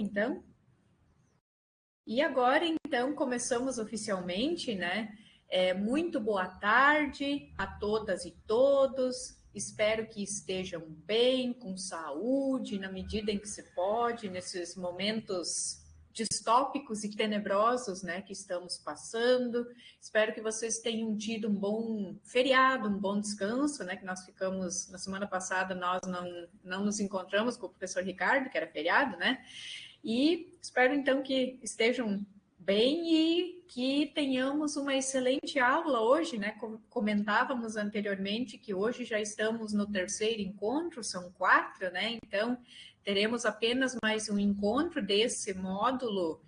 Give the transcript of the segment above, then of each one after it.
Então, e agora, então, começamos oficialmente, né? Muito boa tarde a todas e todos. Espero que estejam bem, com saúde, na medida em que se pode, nesses momentos distópicos e tenebrosos, né, que estamos passando. Espero que vocês tenham tido um bom feriado, um bom descanso, né, que nós ficamos, na semana passada, nós não nos encontramos com o professor Ricardo, que era feriado, né, e espero, então, que estejam bem e que tenhamos uma excelente aula hoje, né? Comentávamos anteriormente que hoje já estamos no terceiro encontro, são 4, né? Então, teremos apenas mais um encontro desse módulo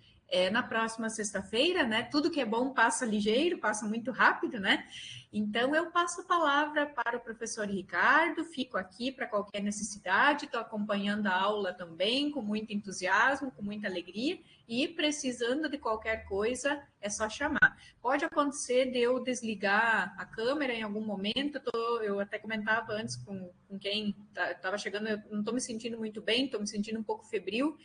na próxima sexta-feira, né? Tudo que é bom passa ligeiro, passa muito rápido, né? Então, eu passo a palavra para o professor Ricardo, fico aqui para qualquer necessidade, estou acompanhando a aula também, com muito entusiasmo, com muita alegria, e precisando de qualquer coisa, é só chamar. Pode acontecer de eu desligar a câmera em algum momento, eu até comentava antes com quem estava chegando, eu não estou me sentindo muito bem, estou me sentindo um pouco febril.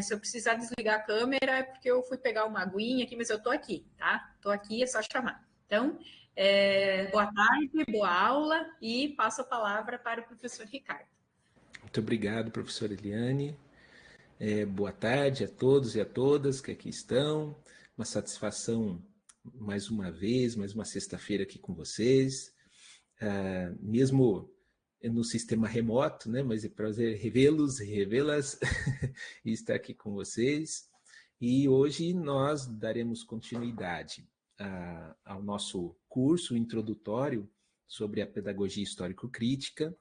Se eu precisar desligar a câmera é porque eu fui pegar uma aguinha aqui, mas eu estou aqui, tá? Estou aqui, é só chamar. Então, boa tarde, boa aula, e passo a palavra para o professor Ricardo. Muito obrigado, professora Eliane. Boa tarde a todos e a todas que aqui estão. Uma satisfação mais uma vez, mais uma sexta-feira aqui com vocês. Mesmo no sistema remoto, né? Mas é prazer revê-los e revê-las e estar aqui com vocês. E hoje nós daremos continuidade ao nosso curso introdutório sobre a pedagogia histórico-crítica.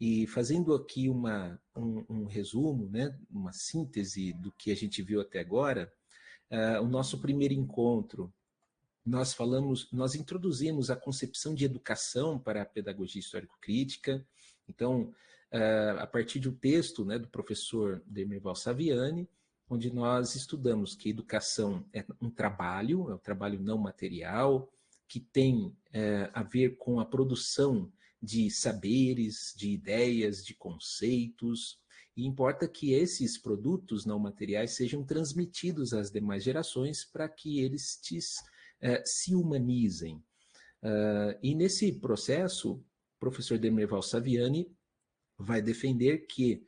E fazendo aqui um resumo, né, uma síntese do que a gente viu até agora, o nosso primeiro encontro, nós introduzimos a concepção de educação para a pedagogia histórico-crítica. Então, a partir de um texto, né, do professor Demirval Saviani, onde nós estudamos que educação é um trabalho não material, que tem a ver com a produção de saberes, de ideias, de conceitos, e importa que esses produtos não materiais sejam transmitidos às demais gerações para que eles se humanizem. E nesse processo, o professor Demirval Saviani vai defender que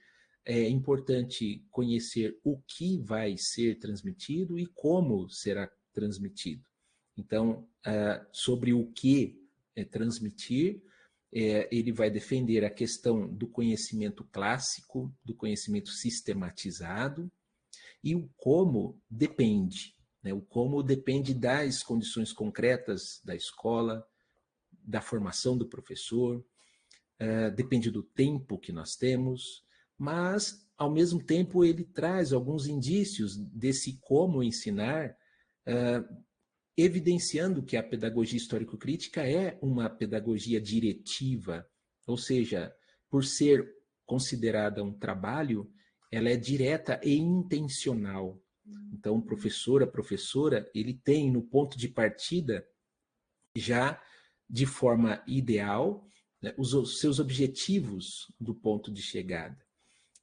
é importante conhecer o que vai ser transmitido e como será transmitido. Então, sobre o que transmitir, ele vai defender a questão do conhecimento clássico, do conhecimento sistematizado, e o como depende. Né? O como depende das condições concretas da escola, da formação do professor, depende do tempo que nós temos, mas, ao mesmo tempo, ele traz alguns indícios desse como ensinar, evidenciando que a pedagogia histórico-crítica é uma pedagogia diretiva, ou seja, por ser considerada um trabalho, ela é direta e intencional. Então, o professor, a professora, ele tem no ponto de partida, já de forma ideal, né, os seus objetivos do ponto de chegada.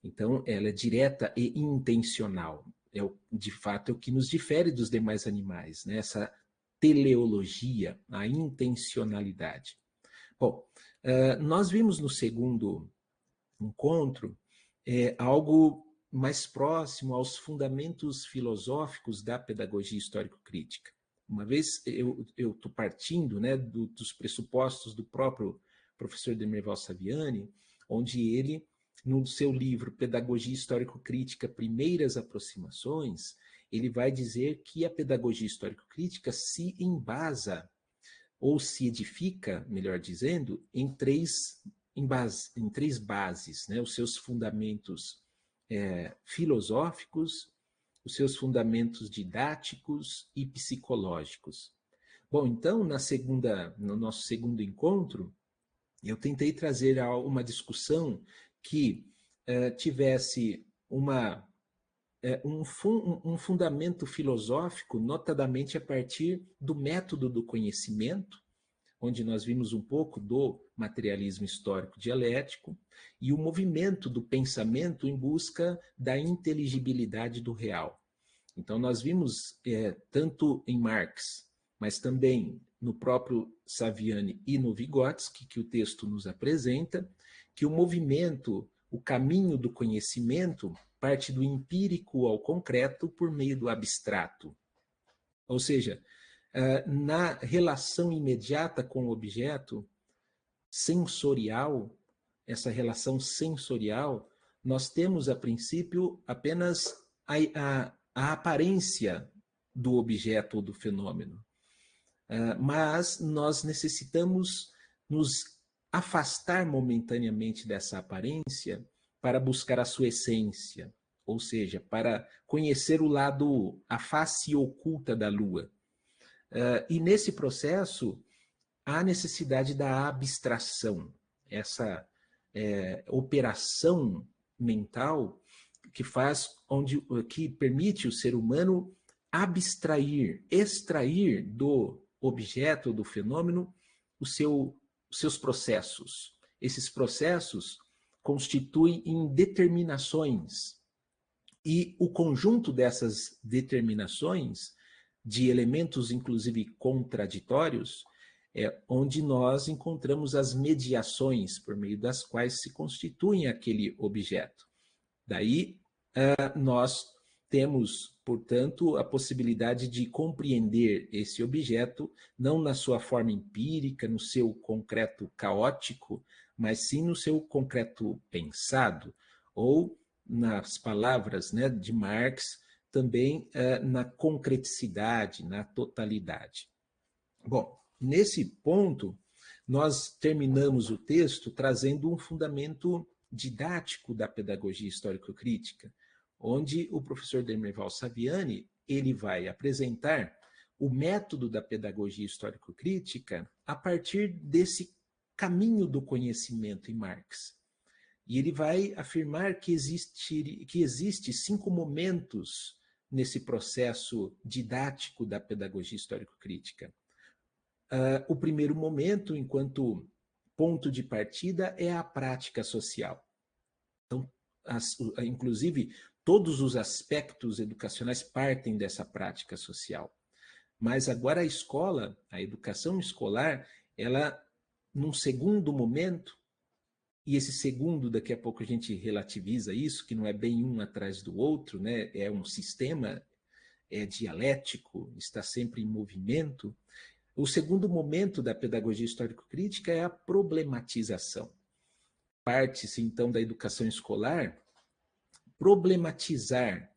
Então, ela é direta e intencional. De fato, é o que nos difere dos demais animais, né? Essa teleologia, a intencionalidade. Bom, nós vimos no segundo encontro algo mais próximo aos fundamentos filosóficos da pedagogia histórico-crítica. Uma vez eu estou partindo, né, dos pressupostos do próprio professor Demirval Saviani, onde ele, no seu livro Pedagogia Histórico-Crítica, Primeiras Aproximações, ele vai dizer que a pedagogia histórico-crítica se embasa, ou se edifica, melhor dizendo, em três bases, né? Os seus fundamentos filosóficos, os seus fundamentos didáticos e psicológicos. Bom, então, no nosso segundo encontro, eu tentei trazer uma discussão que tivesse um fundamento filosófico, notadamente a partir do método do conhecimento, onde nós vimos um pouco do materialismo histórico dialético e o movimento do pensamento em busca da inteligibilidade do real. Então, nós vimos, tanto em Marx, mas também no próprio Saviani e no Vygotsky, que o texto nos apresenta, que o movimento, o caminho do conhecimento, parte do empírico ao concreto por meio do abstrato. Ou seja, na relação imediata com o objeto sensorial, essa relação sensorial, nós temos, a princípio, apenas a aparência do objeto ou do fenômeno. Mas nós necessitamos nos afastar momentaneamente dessa aparência para buscar a sua essência, ou seja, para conhecer o lado, a face oculta da Lua. E nesse processo, há necessidade da abstração, essa operação mental que permite o ser humano abstrair, extrair do objeto, do fenômeno, os seus processos. Esses processos constituem em determinações, e o conjunto dessas determinações, de elementos inclusive contraditórios, é onde nós encontramos as mediações por meio das quais se constituem aquele objeto. Daí, nós temos, portanto, a possibilidade de compreender esse objeto, não na sua forma empírica, no seu concreto caótico, mas sim no seu concreto pensado, ou, nas palavras, né, de Marx, também na concreticidade, na totalidade. Bom, nesse ponto, nós terminamos o texto trazendo um fundamento didático da pedagogia histórico-crítica, onde o professor Demerval Saviani ele vai apresentar o método da pedagogia histórico-crítica a partir desse caminho do conhecimento em Marx. E ele vai afirmar que existe 5 momentos nesse processo didático da pedagogia histórico-crítica. O primeiro momento, enquanto ponto de partida, é a prática social. Então, inclusive, todos os aspectos educacionais partem dessa prática social. Mas agora a escola, a educação escolar, ela, num segundo momento, e esse segundo, daqui a pouco a gente relativiza isso, que não é bem um atrás do outro, né? É um sistema dialético, está sempre em movimento. O segundo momento da pedagogia histórico-crítica é a problematização. Parte-se, então, da educação escolar problematizar,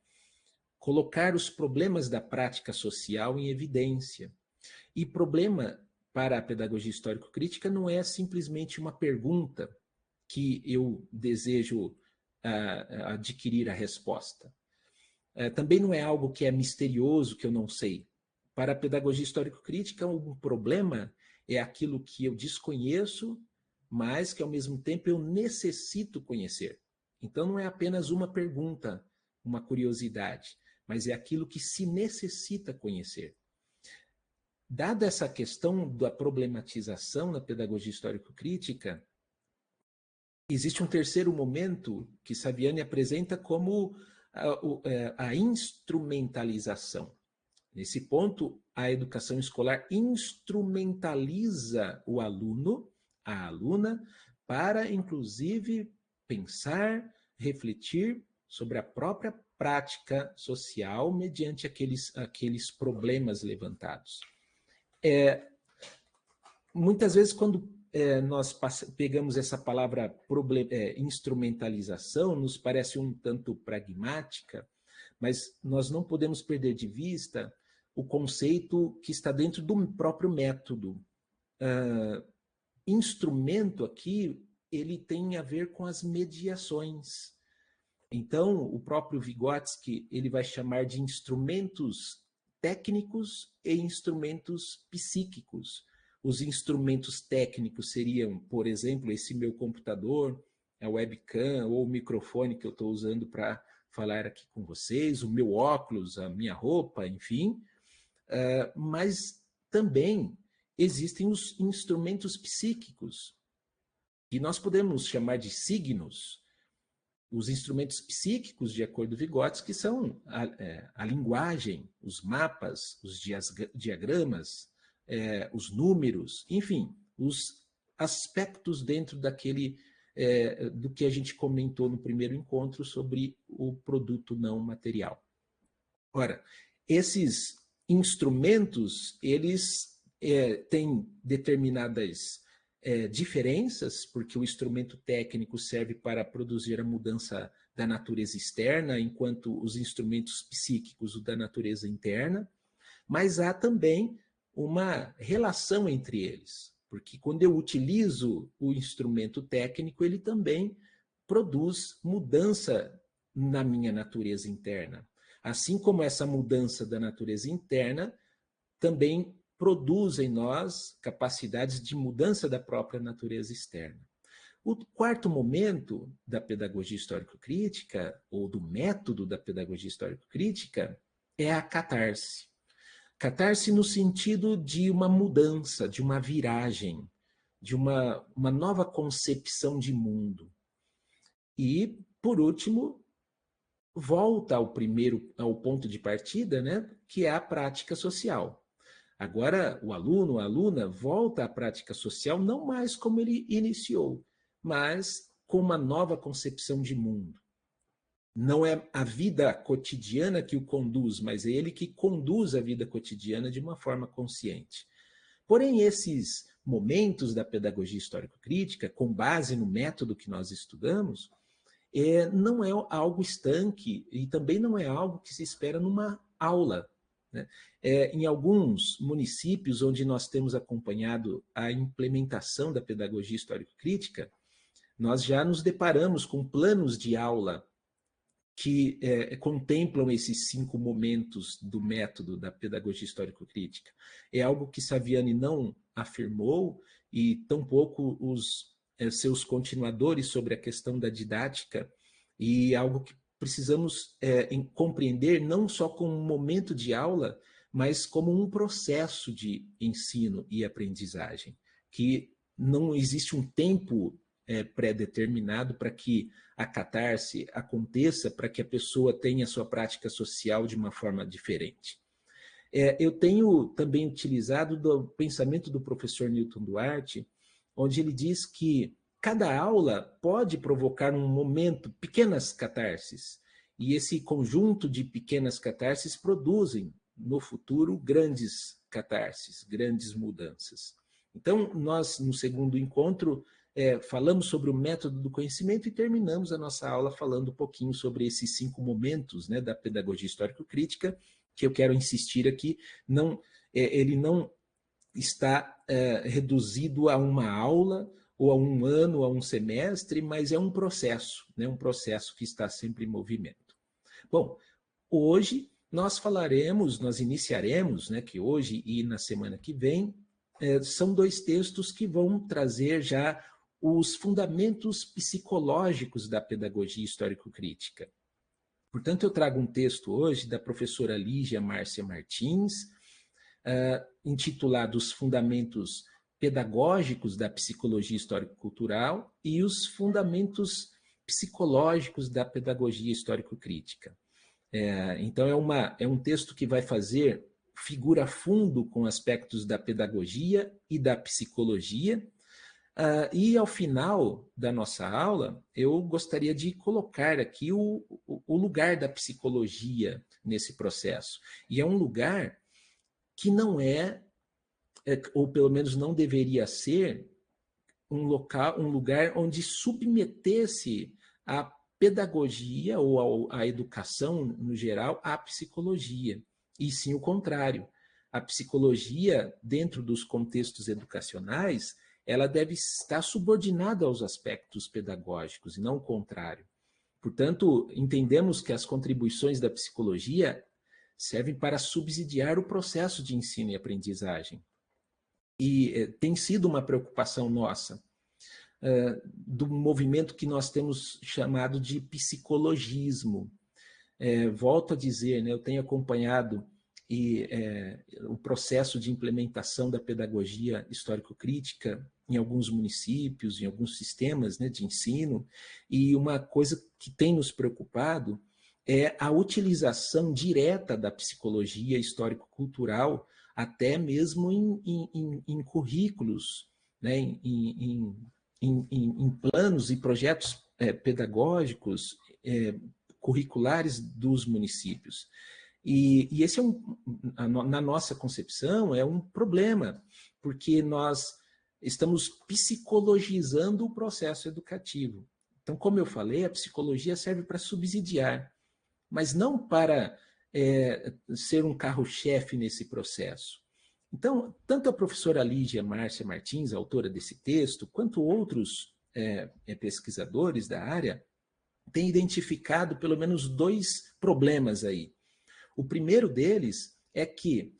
colocar os problemas da prática social em evidência. E problema para a pedagogia histórico-crítica não é simplesmente uma pergunta que eu desejo adquirir a resposta. Também não é algo que é misterioso, que eu não sei. Para a pedagogia histórico-crítica, um problema é aquilo que eu desconheço, mas que, ao mesmo tempo, eu necessito conhecer. Então, não é apenas uma pergunta, uma curiosidade, mas é aquilo que se necessita conhecer. Dada essa questão da problematização na pedagogia histórico-crítica, existe um terceiro momento que Saviani apresenta como a instrumentalização. Nesse ponto, a educação escolar instrumentaliza o aluno, a aluna, para, inclusive, pensar, refletir sobre a própria prática social mediante aqueles problemas levantados. Muitas vezes, quando nós pegamos essa palavra instrumentalização, nos parece um tanto pragmática, mas nós não podemos perder de vista o conceito que está dentro do próprio método. Instrumento aqui, ele tem a ver com as mediações. Então, o próprio Vygotsky, ele vai chamar de instrumentos técnicos e instrumentos psíquicos. Os instrumentos técnicos seriam, por exemplo, esse meu computador, a webcam ou o microfone que eu estou usando para falar aqui com vocês, o meu óculos, a minha roupa, enfim. Mas também existem os instrumentos psíquicos, que nós podemos chamar de signos, os instrumentos psíquicos, de acordo com Vygotsky, que são a linguagem, os mapas, os diagramas, os números, enfim, os aspectos dentro daquele do que a gente comentou no primeiro encontro sobre o produto não material. Ora, esses instrumentos, eles têm determinadas diferenças, porque o instrumento técnico serve para produzir a mudança da natureza externa, enquanto os instrumentos psíquicos o da natureza interna, mas há também uma relação entre eles, porque quando eu utilizo o instrumento técnico, ele também produz mudança na minha natureza interna. Assim como essa mudança da natureza interna também produz em nós capacidades de mudança da própria natureza externa. O quarto momento da pedagogia histórico-crítica, ou do método da pedagogia histórico-crítica, é a catarse. Catarse no sentido de uma mudança, de uma viragem, de uma nova concepção de mundo. E, por último, volta ao ponto de partida, né, que é a prática social. Agora, o aluno, a aluna, volta à prática social não mais como ele iniciou, mas com uma nova concepção de mundo. Não é a vida cotidiana que o conduz, mas é ele que conduz a vida cotidiana de uma forma consciente. Porém, esses momentos da pedagogia histórico-crítica, com base no método que nós estudamos, não é algo estanque e também não é algo que se espera numa aula, né? Em alguns municípios onde nós temos acompanhado a implementação da pedagogia histórico-crítica, nós já nos deparamos com planos de aula que contemplam esses 5 momentos do método da pedagogia histórico-crítica. É algo que Saviani não afirmou e tampouco os seus continuadores sobre a questão da didática, e algo que precisamos compreender não só como um momento de aula, mas como um processo de ensino e aprendizagem, que não existe um tempo pré-determinado para que a catarse aconteça, para que a pessoa tenha sua prática social de uma forma diferente. Eu tenho também utilizado do pensamento do professor Newton Duarte, onde ele diz que cada aula pode provocar um momento, pequenas catarses, e esse conjunto de pequenas catarses produzem, no futuro, grandes catarses, grandes mudanças. Então, nós, no segundo encontro, falamos sobre o método do conhecimento e terminamos a nossa aula falando um pouquinho sobre esses 5 momentos, né, da pedagogia histórico-crítica, que eu quero insistir aqui, ele não está reduzido a uma aula, ou a um ano, ou a um semestre, mas é um processo, né, um processo que está sempre em movimento. Bom, hoje nós iniciaremos, né, que hoje e na semana que vem, são 2 textos que vão trazer já os fundamentos psicológicos da pedagogia histórico-crítica. Portanto, eu trago um texto hoje da professora Lígia Márcia Martins, intitulado Os Fundamentos Pedagógicos da Psicologia Histórico-Cultural e os Fundamentos Psicológicos da Pedagogia Histórico-Crítica. Então, é um texto que vai fazer figura fundo com aspectos da pedagogia e da psicologia. E ao final da nossa aula, eu gostaria de colocar aqui o lugar da psicologia nesse processo. E é um lugar que não ou pelo menos não deveria ser, um lugar onde submetesse a pedagogia ou a educação no geral à psicologia, e sim o contrário. A psicologia, dentro dos contextos educacionais, ela deve estar subordinada aos aspectos pedagógicos e não o contrário. Portanto, entendemos que as contribuições da psicologia servem para subsidiar o processo de ensino e aprendizagem. E tem sido uma preocupação nossa, do movimento que nós temos chamado de psicologismo. Volto a dizer, né, eu tenho acompanhado o processo de implementação da pedagogia histórico-crítica em alguns municípios, em alguns sistemas, né, de ensino, e uma coisa que tem nos preocupado é a utilização direta da psicologia histórico-cultural, até mesmo em currículos, né, em planos e projetos pedagógicos, curriculares dos municípios. E esse na nossa concepção, é um problema, porque nós estamos psicologizando o processo educativo. Então, como eu falei, a psicologia serve para subsidiar, mas não para ser um carro-chefe nesse processo. Então, tanto a professora Lígia Márcia Martins, autora desse texto, quanto outros pesquisadores da área, têm identificado pelo menos 2 problemas aí. O primeiro deles é que,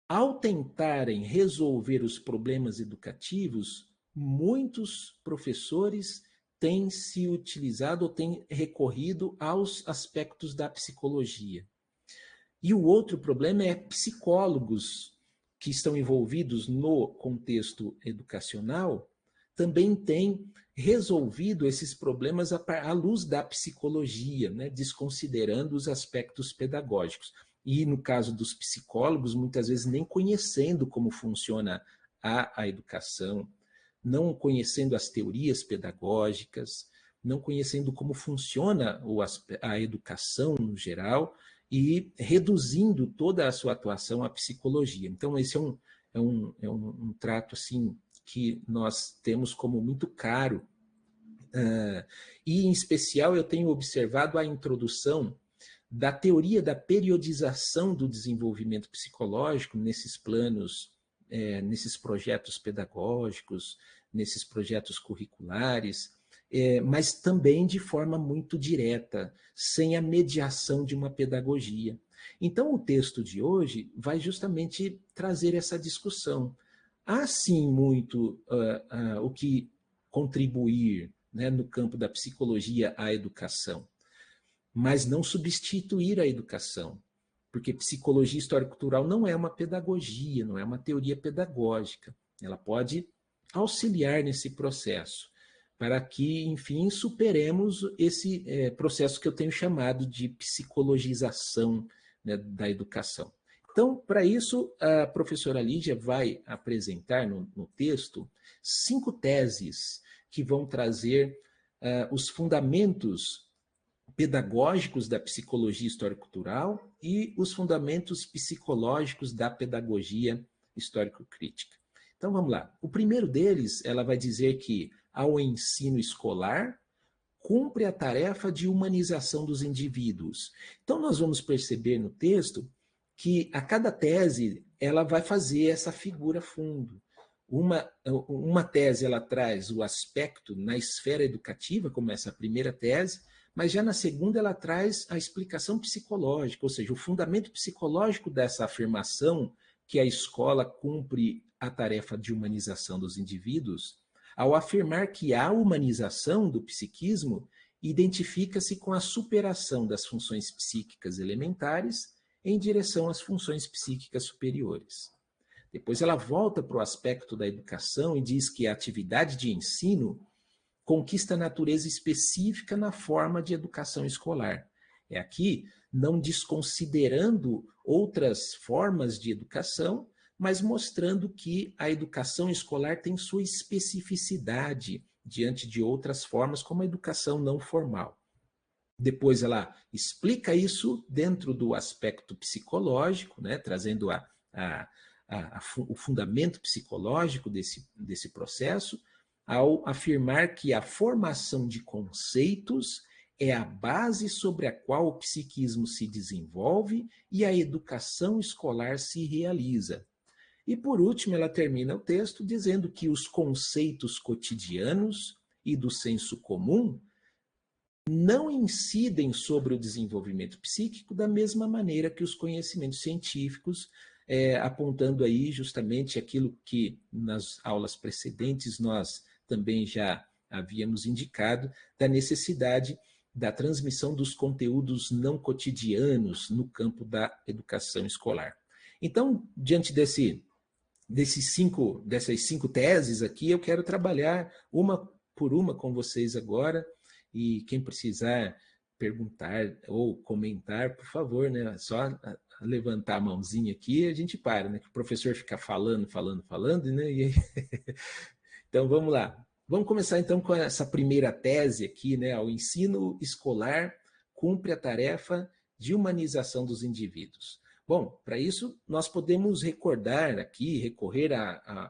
ao tentarem resolver os problemas educativos, muitos professores têm se utilizado ou têm recorrido aos aspectos da psicologia. E o outro problema é psicólogos que estão envolvidos no contexto educacional também têm resolvido esses problemas à luz da psicologia, né, desconsiderando os aspectos pedagógicos. E, no caso dos psicólogos, muitas vezes nem conhecendo como funciona a educação, não conhecendo as teorias pedagógicas, não conhecendo como funciona a educação no geral, e reduzindo toda a sua atuação à psicologia. Então, esse é um trato assim, que nós temos como muito caro. E, em especial, eu tenho observado a introdução da teoria da periodização do desenvolvimento psicológico nesses planos, nesses projetos pedagógicos, nesses projetos curriculares, mas também de forma muito direta, sem a mediação de uma pedagogia. Então, o texto de hoje vai justamente trazer essa discussão. Há, sim, muito o que contribuir, né, no campo da psicologia à educação, mas não substituir a educação, porque psicologia histórico-cultural não é uma pedagogia, não é uma teoria pedagógica. Ela pode auxiliar nesse processo, para que, enfim, superemos esse processo que eu tenho chamado de psicologização, né, da educação. Então, para isso, a professora Lígia vai apresentar no texto 5 teses que vão trazer os fundamentos pedagógicos da psicologia histórico-cultural e os fundamentos psicológicos da pedagogia histórico-crítica. Então, vamos lá. O primeiro deles, ela vai dizer que ao ensino escolar cumpre a tarefa de humanização dos indivíduos. Então, nós vamos perceber no texto que a cada tese ela vai fazer essa figura fundo. Uma tese ela traz o aspecto na esfera educativa, como essa primeira tese, mas já na segunda ela traz a explicação psicológica, ou seja, o fundamento psicológico dessa afirmação que a escola cumpre a tarefa de humanização dos indivíduos, ao afirmar que a humanização do psiquismo identifica-se com a superação das funções psíquicas elementares em direção às funções psíquicas superiores. Depois ela volta para o aspecto da educação e diz que a atividade de ensino conquista natureza específica na forma de educação escolar. É aqui não desconsiderando outras formas de educação, mas mostrando que a educação escolar tem sua especificidade diante de outras formas, como a educação não formal. Depois ela explica isso dentro do aspecto psicológico, né, trazendo o fundamento psicológico desse processo, ao afirmar que a formação de conceitos é a base sobre a qual o psiquismo se desenvolve e a educação escolar se realiza. E, por último, ela termina o texto dizendo que os conceitos cotidianos e do senso comum não incidem sobre o desenvolvimento psíquico da mesma maneira que os conhecimentos científicos, apontando aí justamente aquilo que nas aulas precedentes nós também já havíamos indicado, da necessidade da transmissão dos conteúdos não cotidianos no campo da educação escolar. Então, diante dessas 5 teses aqui, eu quero trabalhar uma por uma com vocês agora, e quem precisar perguntar ou comentar, por favor, né? Só levantar a mãozinha aqui e a gente para, né? Que o professor fica falando, né? E então, vamos lá. Vamos começar, então, com essa primeira tese aqui, né? O ensino escolar cumpre a tarefa de humanização dos indivíduos. Bom, para isso, nós podemos recordar aqui, recorrer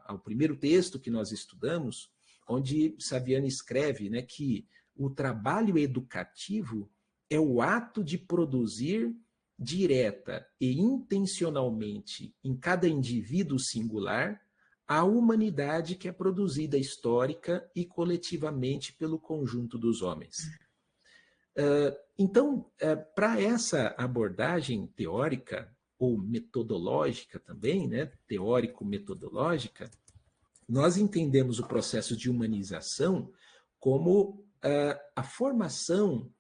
ao primeiro texto que nós estudamos, onde Saviano escreve, né, que o trabalho educativo é o ato de produzir direta e intencionalmente em cada indivíduo singular a humanidade que é produzida histórica e coletivamente pelo conjunto dos homens. Então, para essa abordagem teórica ou metodológica também, né, teórico-metodológica, nós entendemos o processo de humanização como a formação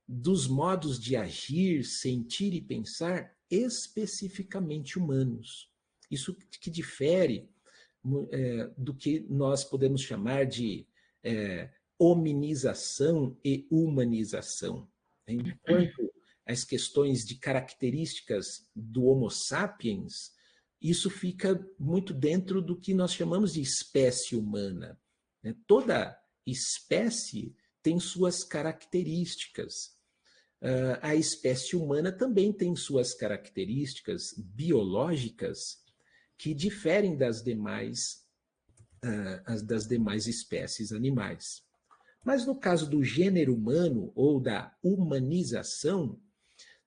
dos modos de agir, sentir e pensar especificamente humanos. Isso que difere do que nós podemos chamar de hominização e humanização. Enquanto as questões de características do Homo sapiens, isso fica muito dentro do que nós chamamos de espécie humana. Toda espécie tem suas características. A espécie humana também tem suas características biológicas que diferem das demais espécies animais. Mas no caso do gênero humano ou da humanização,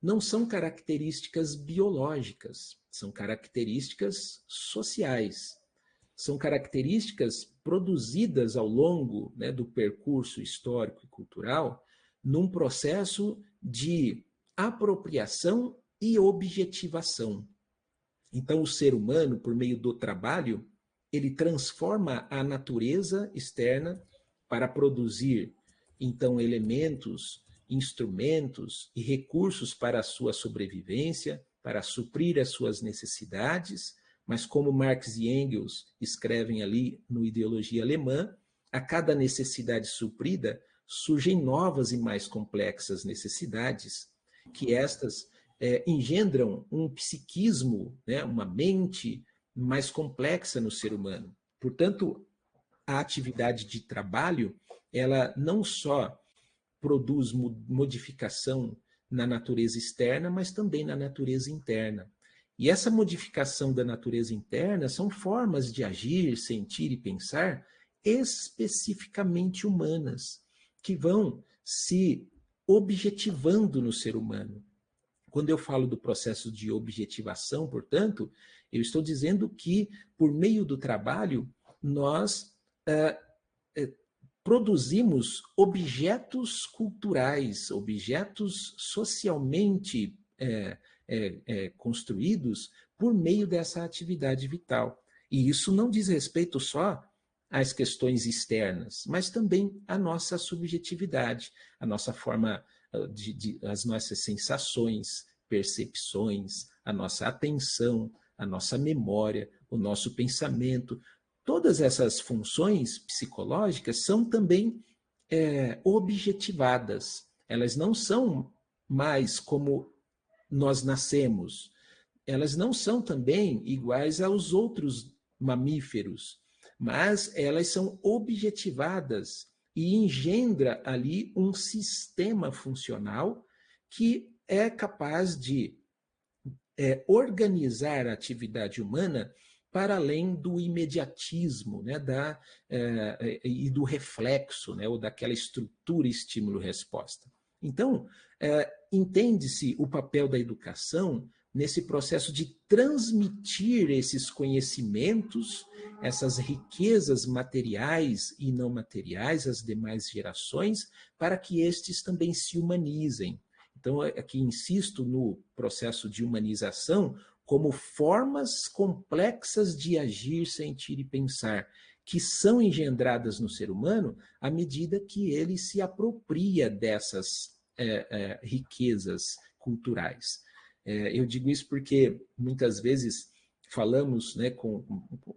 não são características biológicas, são características sociais. São características produzidas ao longo, né, do percurso histórico e cultural, num processo de apropriação e objetivação. Então, o ser humano, por meio do trabalho, ele transforma a natureza externa para produzir, então, elementos, instrumentos e recursos para a sua sobrevivência, para suprir as suas necessidades, mas como Marx e Engels escrevem ali no Ideologia Alemã, a cada necessidade suprida surgem novas e mais complexas necessidades, que estas engendram um psiquismo, né, uma mente mais complexa no ser humano. Portanto, a atividade de trabalho, ela não só produz modificação na natureza externa, mas também na natureza interna. E essa modificação da natureza interna são formas de agir, sentir e pensar especificamente humanas, que vão se objetivando no ser humano. Quando eu falo do processo de objetivação, portanto, eu estou dizendo que, por meio do trabalho, nós produzimos objetos culturais, objetos socialmente construídos por meio dessa atividade vital. E isso não diz respeito só às questões externas, mas também à nossa subjetividade, à nossa forma as nossas sensações, percepções, a nossa atenção, a nossa memória, o nosso pensamento. Todas essas funções psicológicas são também objetivadas. Elas não são mais como nós nascemos. Elas não são também iguais aos outros mamíferos, mas elas são objetivadas e engendra ali um sistema funcional que é capaz de organizar a atividade humana para além do imediatismo, né, e do reflexo, né, ou daquela estrutura estímulo-resposta. Então, entende-se o papel da educação nesse processo de transmitir esses conhecimentos, essas riquezas materiais e não materiais às demais gerações, para que estes também se humanizem. Então, aqui insisto no processo de humanização como formas complexas de agir, sentir e pensar, que são engendradas no ser humano à medida que ele se apropria dessas riquezas culturais. Eu digo isso porque muitas vezes falamos, né, com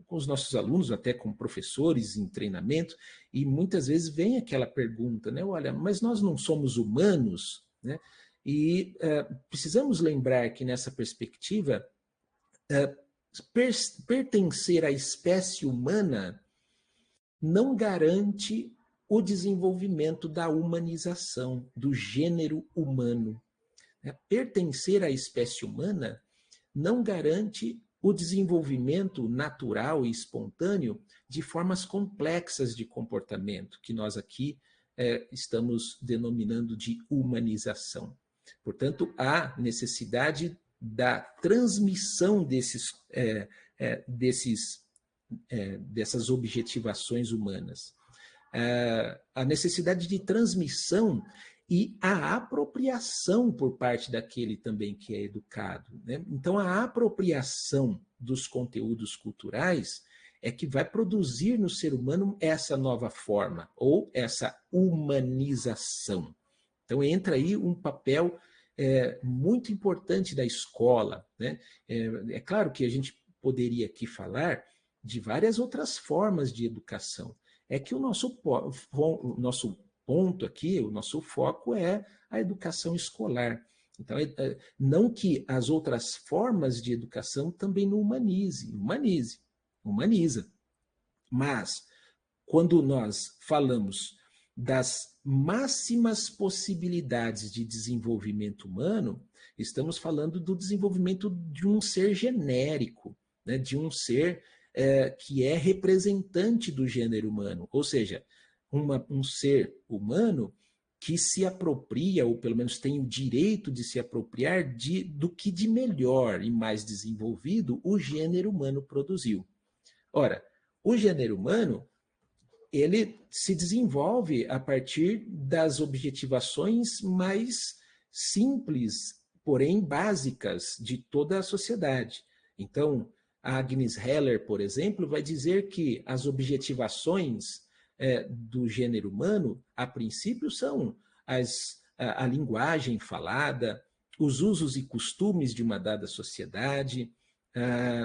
os nossos alunos, até com professores em treinamento, e muitas vezes vem aquela pergunta, né, olha, mas nós não somos humanos, né? E precisamos lembrar que nessa perspectiva, pertencer à espécie humana não garante o desenvolvimento da humanização, do gênero humano. Pertencer à espécie humana não garante o desenvolvimento natural e espontâneo de formas complexas de comportamento, que nós aqui estamos denominando de humanização. Portanto, há necessidade da transmissão dessas objetivações humanas. A necessidade de transmissão e a apropriação por parte daquele também que é educado, né? Então, a apropriação dos conteúdos culturais é que vai produzir no ser humano essa nova forma, ou essa humanização. Então, entra aí um papel muito importante da escola, né? É claro que a gente poderia aqui falar de várias outras formas de educação. É que o nosso ponto aqui, o nosso foco é a educação escolar. Então, não que as outras formas de educação também não humaniza. Mas, quando nós falamos das máximas possibilidades de desenvolvimento humano, estamos falando do desenvolvimento de um ser genérico, né? De um ser que é representante do gênero humano, ou seja, um ser humano que se apropria, ou pelo menos tem o direito de se apropriar do que de melhor e mais desenvolvido o gênero humano produziu. Ora, o gênero humano, ele se desenvolve a partir das objetivações mais simples, porém básicas, de toda a sociedade. Então, a Agnes Heller, por exemplo, vai dizer que as objetivações do gênero humano, a princípio, são a linguagem falada, os usos e costumes de uma dada sociedade,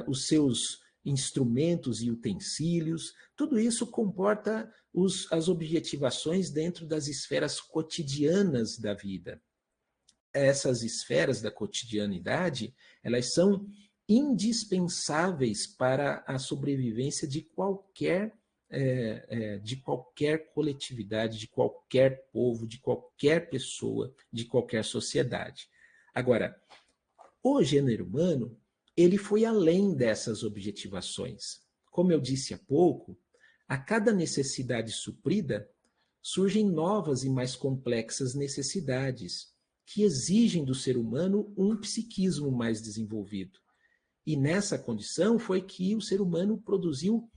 os seus instrumentos e utensílios, tudo isso comporta as objetivações dentro das esferas cotidianas da vida. Essas esferas da cotidianidade, elas são indispensáveis para a sobrevivência de qualquer coletividade, de qualquer povo, de qualquer pessoa, de qualquer sociedade. Agora, o gênero humano, ele foi além dessas objetivações. Como eu disse há pouco, a cada necessidade suprida, surgem novas e mais complexas necessidades que exigem do ser humano um psiquismo mais desenvolvido. E nessa condição foi que o ser humano produziu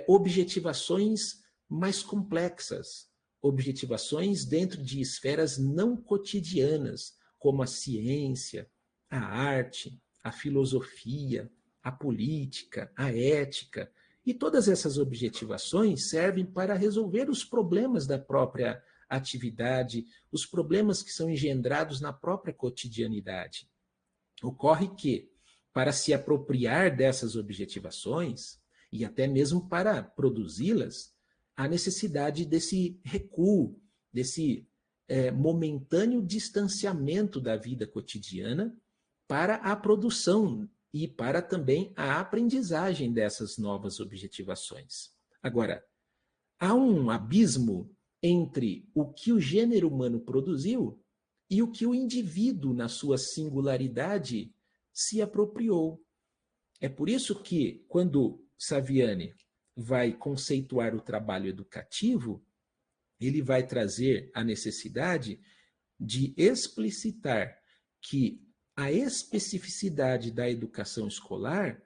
objetivações mais complexas, objetivações dentro de esferas não cotidianas, como a ciência, a arte, a filosofia, a política, a ética. E todas essas objetivações servem para resolver os problemas da própria atividade, os problemas que são engendrados na própria cotidianidade. Ocorre que, para se apropriar dessas objetivações, e até mesmo para produzi-las, há necessidade desse recuo, desse momentâneo distanciamento da vida cotidiana para a produção e para também a aprendizagem dessas novas objetivações. Agora, há um abismo entre o que o gênero humano produziu e o que o indivíduo, na sua singularidade, se apropriou. É por isso que, quando Saviani vai conceituar o trabalho educativo, ele vai trazer a necessidade de explicitar que a especificidade da educação escolar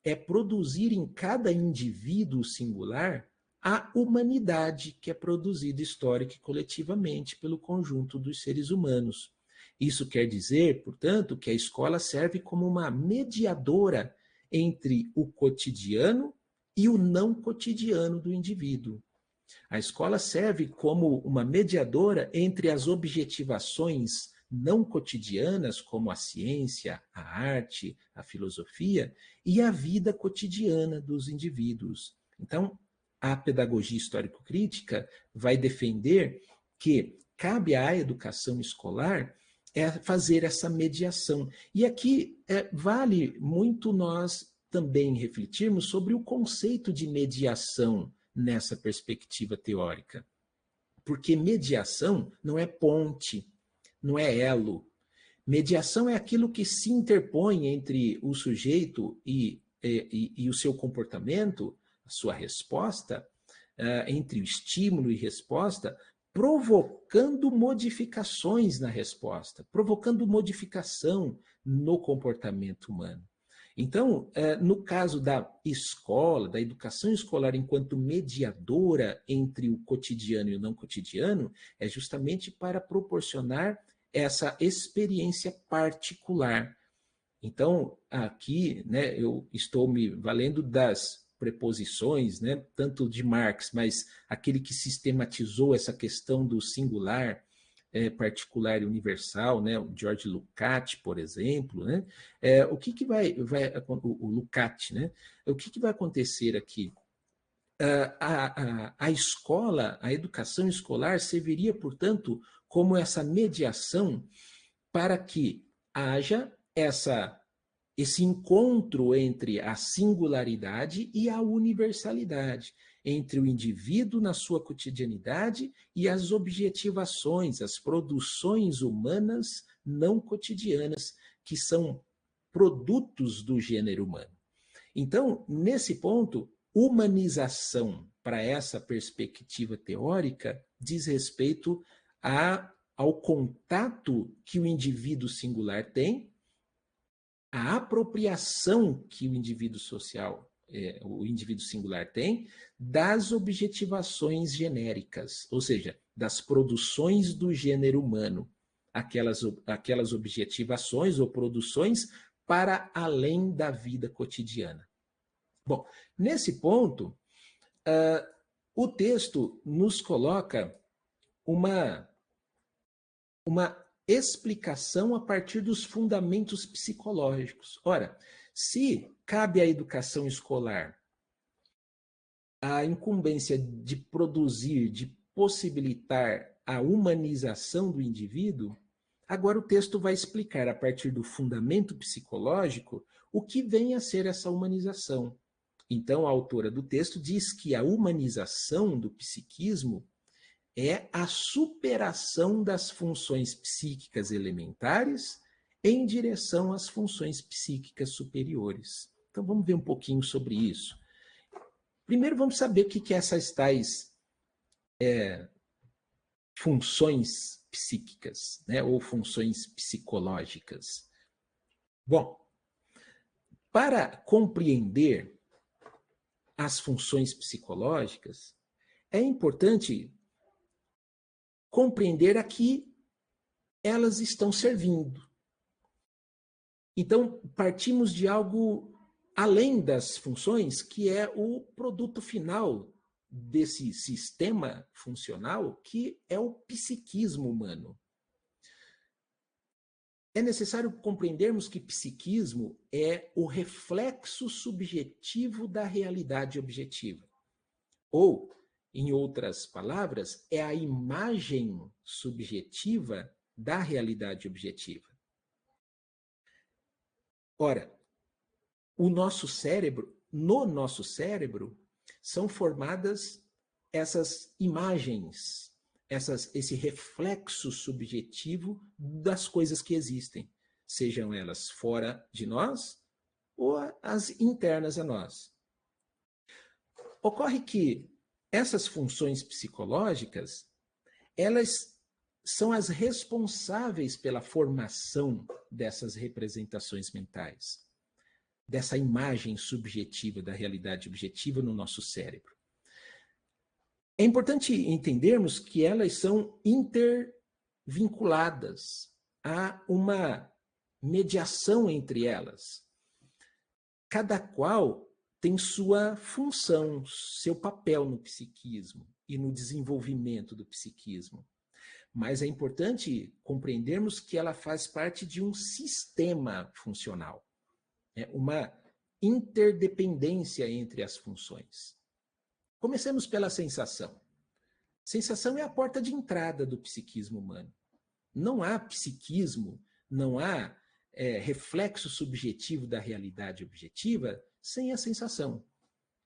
é produzir em cada indivíduo singular a humanidade que é produzida histórica e coletivamente pelo conjunto dos seres humanos. Isso quer dizer, portanto, que a escola serve como uma mediadora entre o cotidiano e o não cotidiano do indivíduo. A escola serve como uma mediadora entre as objetivações não cotidianas, como a ciência, a arte, a filosofia, e a vida cotidiana dos indivíduos. Então, a pedagogia histórico-crítica vai defender que cabe à educação escolar fazer essa mediação. E aqui vale muito nós também refletirmos sobre o conceito de mediação nessa perspectiva teórica. Porque mediação não é ponte, não é elo. Mediação é aquilo que se interpõe entre o sujeito e o seu comportamento, a sua resposta, entre o estímulo e resposta, provocando modificações na resposta, provocando modificação no comportamento humano. Então, no caso da escola, da educação escolar enquanto mediadora entre o cotidiano e o não cotidiano, é justamente para proporcionar essa experiência particular. Então, aqui, né, eu estou me valendo das preposições, né, tanto de Marx, mas aquele que sistematizou essa questão do singular, particular e universal, né, o George Lukács, por exemplo, né, o que vai o Lukács, né, o que vai acontecer aqui? A escola, a educação escolar serviria, portanto, como essa mediação para que haja esse encontro entre a singularidade e a universalidade, entre o indivíduo na sua cotidianidade e as objetivações, as produções humanas não cotidianas, que são produtos do gênero humano. Então, nesse ponto, humanização, para essa perspectiva teórica, diz respeito ao contato que o indivíduo singular tem, a apropriação que o indivíduo social, o indivíduo singular tem, das objetivações genéricas, ou seja, das produções do gênero humano, aquelas objetivações ou produções para além da vida cotidiana. Bom, nesse ponto, o texto nos coloca uma explicação a partir dos fundamentos psicológicos. Ora, se cabe à educação escolar a incumbência de produzir, de possibilitar a humanização do indivíduo, agora o texto vai explicar, a partir do fundamento psicológico, o que vem a ser essa humanização. Então, a autora do texto diz que a humanização do psiquismo é a superação das funções psíquicas elementares em direção às funções psíquicas superiores. Então, vamos ver um pouquinho sobre isso. Primeiro, vamos saber o que é essas tais funções psíquicas, né, ou funções psicológicas. Bom, para compreender as funções psicológicas, é importante compreender a que elas estão servindo. Então, partimos de algo além das funções, que é o produto final desse sistema funcional, que é o psiquismo humano. É necessário compreendermos que psiquismo é o reflexo subjetivo da realidade objetiva. Ou, em outras palavras, é a imagem subjetiva da realidade objetiva. Ora, no nosso cérebro, são formadas essas imagens, esse reflexo subjetivo das coisas que existem, sejam elas fora de nós ou as internas a nós. Ocorre que essas funções psicológicas, elas são as responsáveis pela formação dessas representações mentais, dessa imagem subjetiva da realidade objetiva no nosso cérebro. É importante entendermos que elas são intervinculadas, há uma mediação entre elas. Cada qual tem sua função, seu papel no psiquismo e no desenvolvimento do psiquismo. Mas é importante compreendermos que ela faz parte de um sistema funcional, uma interdependência entre as funções. Comecemos pela sensação. Sensação é a porta de entrada do psiquismo humano. Não há psiquismo, não há reflexo subjetivo da realidade objetiva sem a sensação.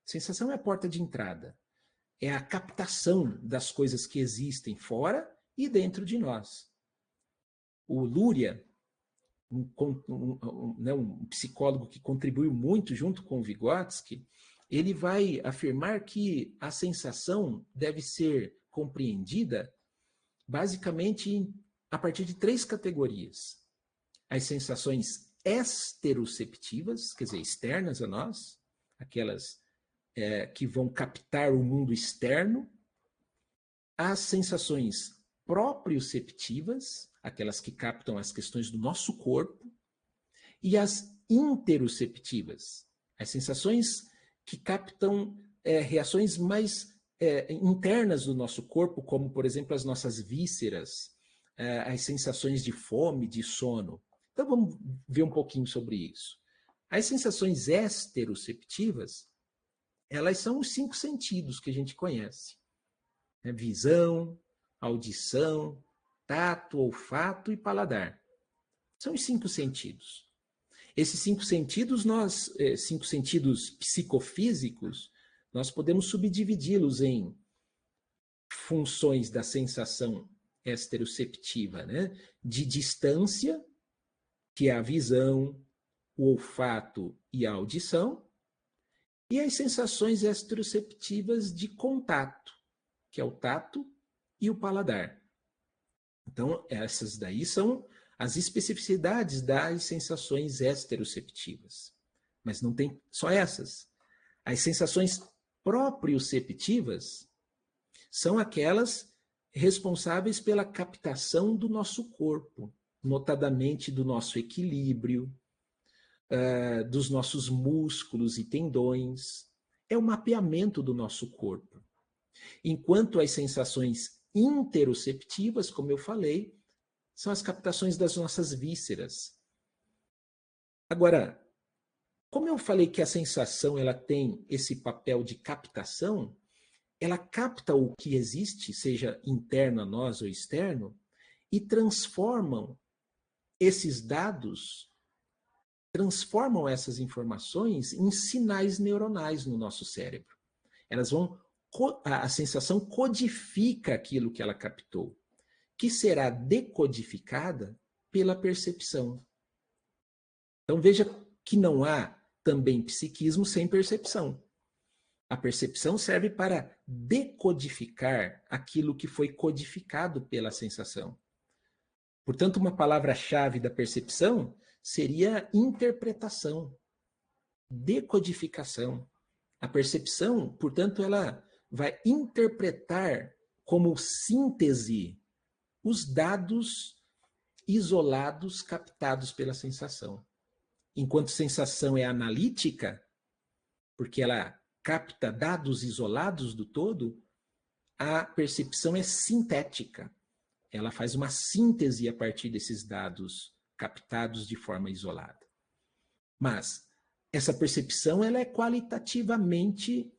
Sensação é a porta de entrada. É a captação das coisas que existem fora e dentro de nós. O Luria, um psicólogo que contribuiu muito junto com o Vygotsky, ele vai afirmar que a sensação deve ser compreendida basicamente a partir de 3 categorias. As sensações esteroceptivas, quer dizer, externas a nós, aquelas que vão captar o mundo externo, as sensações proprioceptivas, aquelas que captam as questões do nosso corpo, e as interoceptivas, as sensações que captam reações mais internas do nosso corpo, como, por exemplo, as nossas vísceras, as sensações de fome, de sono. Então, vamos ver um pouquinho sobre isso. As sensações esteroceptivas, elas são os 5 sentidos que a gente conhece. Visão, audição, tato, olfato e paladar. São os 5 sentidos. Esses 5 sentidos, 5 sentidos psicofísicos, nós podemos subdividi-los em funções da sensação esteroceptiva, de distância, que é a visão, o olfato e a audição, e as sensações esteroceptivas de contato, que é o tato e o paladar. Então, essas daí são as especificidades das sensações esteroceptivas. Mas não tem só essas. As sensações proprioceptivas são aquelas responsáveis pela captação do nosso corpo, notadamente do nosso equilíbrio, dos nossos músculos e tendões. É o mapeamento do nosso corpo. Enquanto as sensações interoceptivas, como eu falei, são as captações das nossas vísceras. Agora, como eu falei que a sensação ela tem esse papel de captação, ela capta o que existe, seja interno a nós ou externo, e transformam esses dados, transformam essas informações em sinais neuronais no nosso cérebro. Elas vão, a sensação codifica aquilo que ela captou, que será decodificada pela percepção. Então veja que não há também psiquismo sem percepção. A percepção serve para decodificar aquilo que foi codificado pela sensação. Portanto, uma palavra-chave da percepção seria interpretação, decodificação. A percepção, portanto, ela vai interpretar como síntese os dados isolados captados pela sensação. Enquanto sensação é analítica, porque ela capta dados isolados do todo, a percepção é sintética. Ela faz uma síntese a partir desses dados captados de forma isolada. Mas essa percepção ela é qualitativamente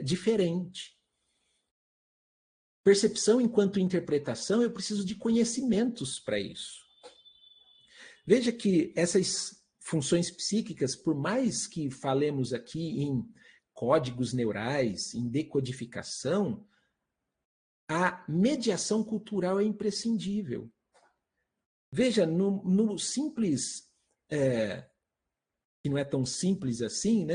diferente. Percepção enquanto interpretação, eu preciso de conhecimentos para isso. Veja que essas funções psíquicas, por mais que falemos aqui em códigos neurais, em decodificação, a mediação cultural é imprescindível. Veja, no simples, que não é tão simples assim,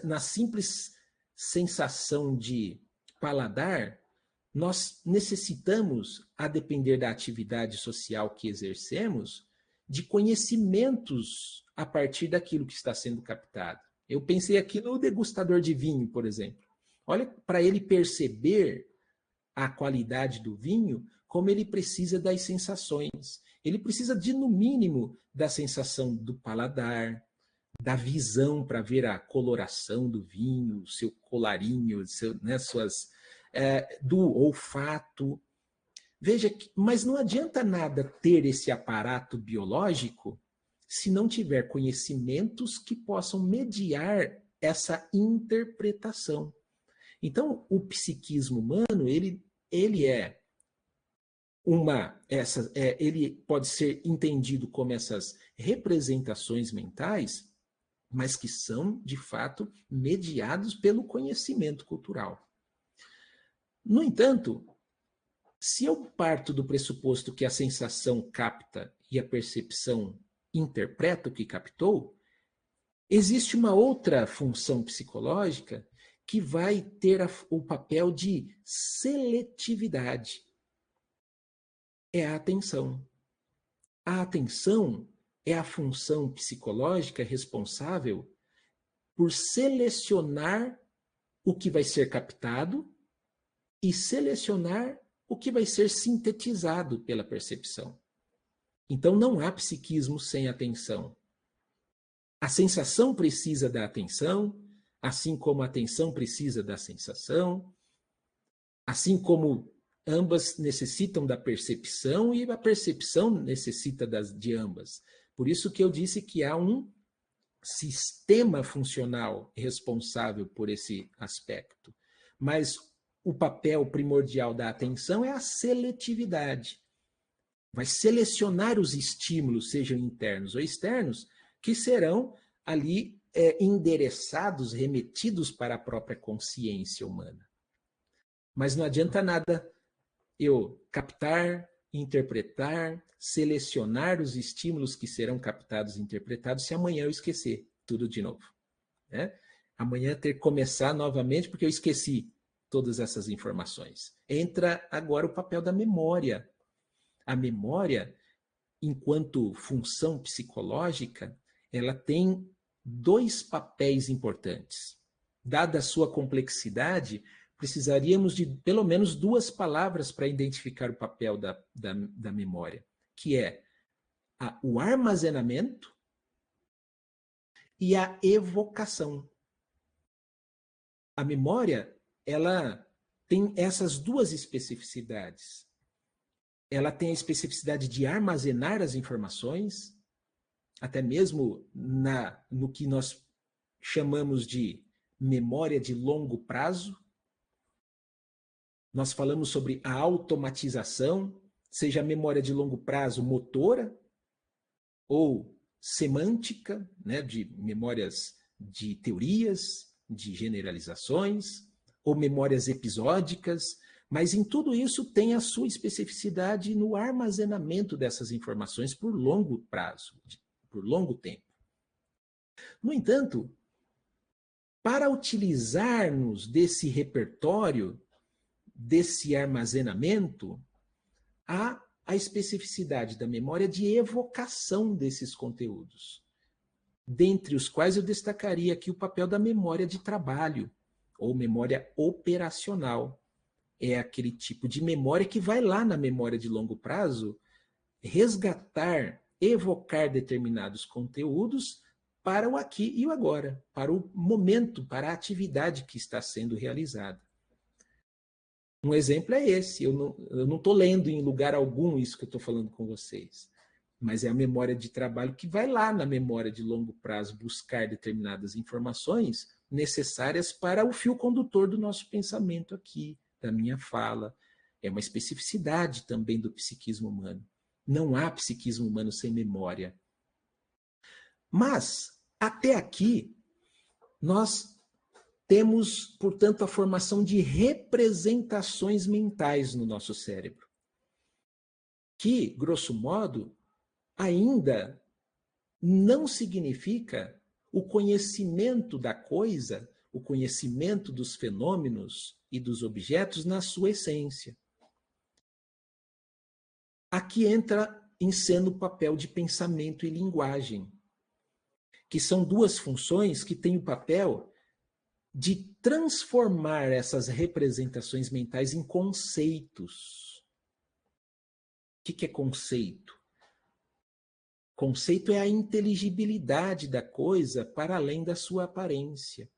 na simples sensação de paladar, nós necessitamos, a depender da atividade social que exercemos, de conhecimentos a partir daquilo que está sendo captado. Eu pensei aqui no degustador de vinho, por exemplo. Olha, para ele perceber a qualidade do vinho, como ele precisa das sensações. Ele precisa de, no mínimo, da sensação do paladar, da visão para ver a coloração do vinho, seu colarinho, né, do olfato. Veja, mas não adianta nada ter esse aparato biológico se não tiver conhecimentos que possam mediar essa interpretação. Então, o psiquismo humano, ele ele pode ser entendido como essas representações mentais, mas que são, de fato, mediados pelo conhecimento cultural. No entanto, se eu parto do pressuposto que a sensação capta e a percepção interpreta o que captou, existe uma outra função psicológica que vai ter o papel de seletividade. É a atenção. A atenção é a função psicológica responsável por selecionar o que vai ser captado e selecionar o que vai ser sintetizado pela percepção. Então, não há psiquismo sem atenção. A sensação precisa da atenção, assim como a atenção precisa da sensação, assim como ambas necessitam da percepção e a percepção necessita de ambas. Por isso que eu disse que há um sistema funcional responsável por esse aspecto. Mas o papel primordial da atenção é a seletividade. Vai selecionar os estímulos, sejam internos ou externos, que serão ali endereçados, remetidos para a própria consciência humana. Mas não adianta nada eu captar, interpretar, selecionar os estímulos que serão captados e interpretados se amanhã eu esquecer tudo de novo. Né? Amanhã ter que começar novamente porque eu esqueci todas essas informações. Entra agora o papel da memória. A memória, enquanto função psicológica, ela tem dois papéis importantes. Dada a sua complexidade, precisaríamos de pelo menos duas palavras para identificar o papel da memória, que é o armazenamento e a evocação. A memória, ela tem essas duas especificidades. Ela tem a especificidade de armazenar as informações, até mesmo no que nós chamamos de memória de longo prazo. Nós falamos sobre a automatização, seja a memória de longo prazo motora ou semântica, né, de memórias de teorias, de generalizações, ou memórias episódicas, mas em tudo isso tem a sua especificidade no armazenamento dessas informações por longo prazo, por longo tempo. No entanto, para utilizarmos desse repertório, desse armazenamento, há a especificidade da memória de evocação desses conteúdos, dentre os quais eu destacaria aqui o papel da memória de trabalho, ou memória operacional. É aquele tipo de memória que vai lá na memória de longo prazo resgatar, evocar determinados conteúdos para o aqui e o agora, para o momento, para a atividade que está sendo realizada. Um exemplo é esse. Eu não estou lendo em lugar algum isso que eu estou falando com vocês, mas é a memória de trabalho que vai lá na memória de longo prazo buscar determinadas informações necessárias para o fio condutor do nosso pensamento aqui, da minha fala. É uma especificidade também do psiquismo humano. Não há psiquismo humano sem memória. Mas, até aqui, nós temos, portanto, a formação de representações mentais no nosso cérebro, que, grosso modo, ainda não significa o conhecimento da coisa, o conhecimento dos fenômenos e dos objetos na sua essência. Aqui entra em cena o papel de pensamento e linguagem, que são duas funções que têm o papel de transformar essas representações mentais em conceitos. O que é conceito? Conceito é a inteligibilidade da coisa para além da sua aparência.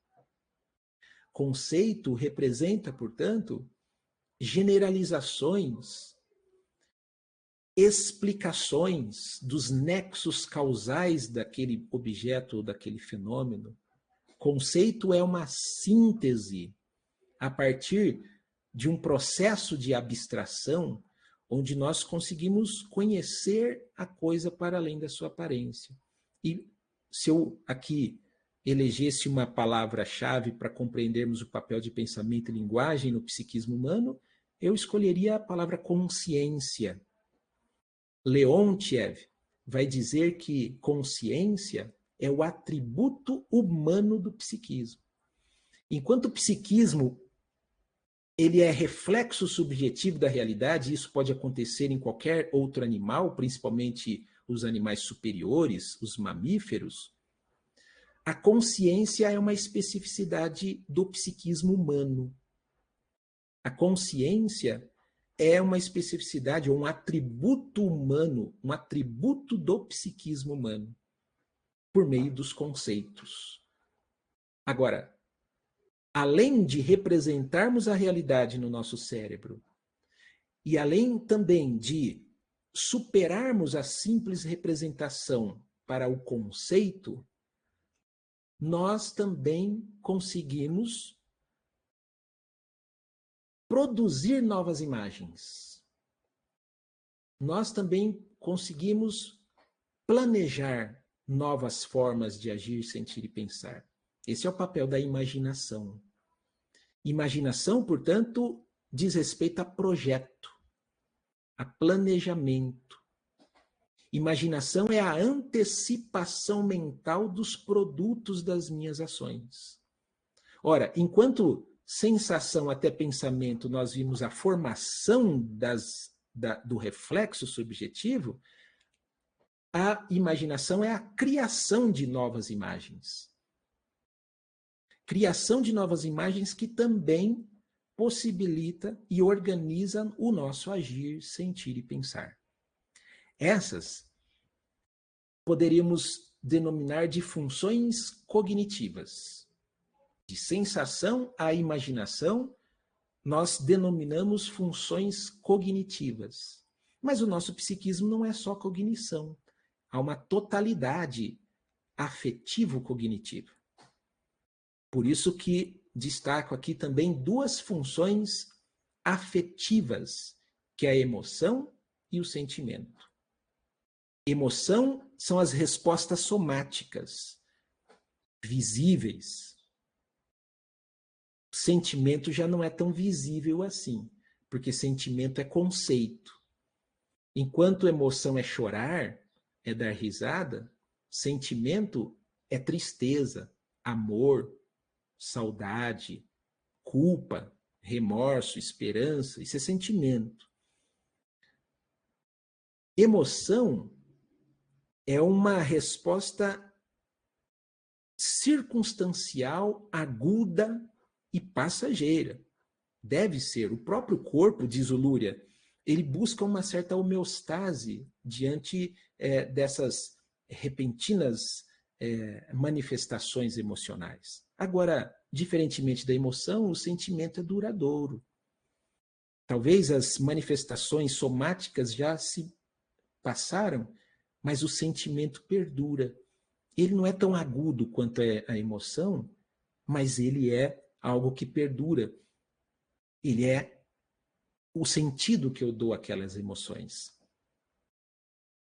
Conceito representa, portanto, generalizações, explicações dos nexos causais daquele objeto ou daquele fenômeno. Conceito é uma síntese a partir de um processo de abstração onde nós conseguimos conhecer a coisa para além da sua aparência. E se eu aqui elegesse uma palavra-chave para compreendermos o papel de pensamento e linguagem no psiquismo humano, eu escolheria a palavra consciência. Leontiev vai dizer que consciência é o atributo humano do psiquismo. Enquanto o psiquismo ele é reflexo subjetivo da realidade, e isso pode acontecer em qualquer outro animal, principalmente os animais superiores, os mamíferos, a consciência é uma especificidade do psiquismo humano. A consciência é uma especificidade ou um atributo humano, um atributo do psiquismo humano, por meio dos conceitos. Agora, além de representarmos a realidade no nosso cérebro, e além também de superarmos a simples representação para o conceito, nós também conseguimos produzir novas imagens. Nós também conseguimos planejar novas formas de agir, sentir e pensar. Esse é o papel da imaginação. Imaginação, portanto, diz respeito a projeto, a planejamento. Imaginação é a antecipação mental dos produtos das minhas ações. Ora, enquanto sensação até pensamento nós vimos a formação do reflexo subjetivo, a imaginação é a criação de novas imagens. Criação de novas imagens que também possibilita e organiza o nosso agir, sentir e pensar. Essas poderíamos denominar de funções cognitivas. De sensação à imaginação, nós denominamos funções cognitivas. Mas o nosso psiquismo não é só cognição. Há uma totalidade afetivo-cognitiva. Por isso que destaco aqui também duas funções afetivas, que é a emoção e o sentimento. Emoção são as respostas somáticas, visíveis. Sentimento já não é tão visível assim, porque sentimento é conceito. Enquanto emoção é chorar, é dar risada, sentimento é tristeza, amor, saudade, culpa, remorso, esperança, isso é sentimento. Emoção é uma resposta circunstancial, aguda e passageira. Deve ser. O próprio corpo, diz o Luria, ele busca uma certa homeostase diante dessas repentinas manifestações emocionais. Agora, diferentemente da emoção, o sentimento é duradouro. Talvez as manifestações somáticas já se passaram, mas o sentimento perdura. Ele não é tão agudo quanto é a emoção, mas ele é algo que perdura. Ele é o sentido que eu dou àquelas emoções.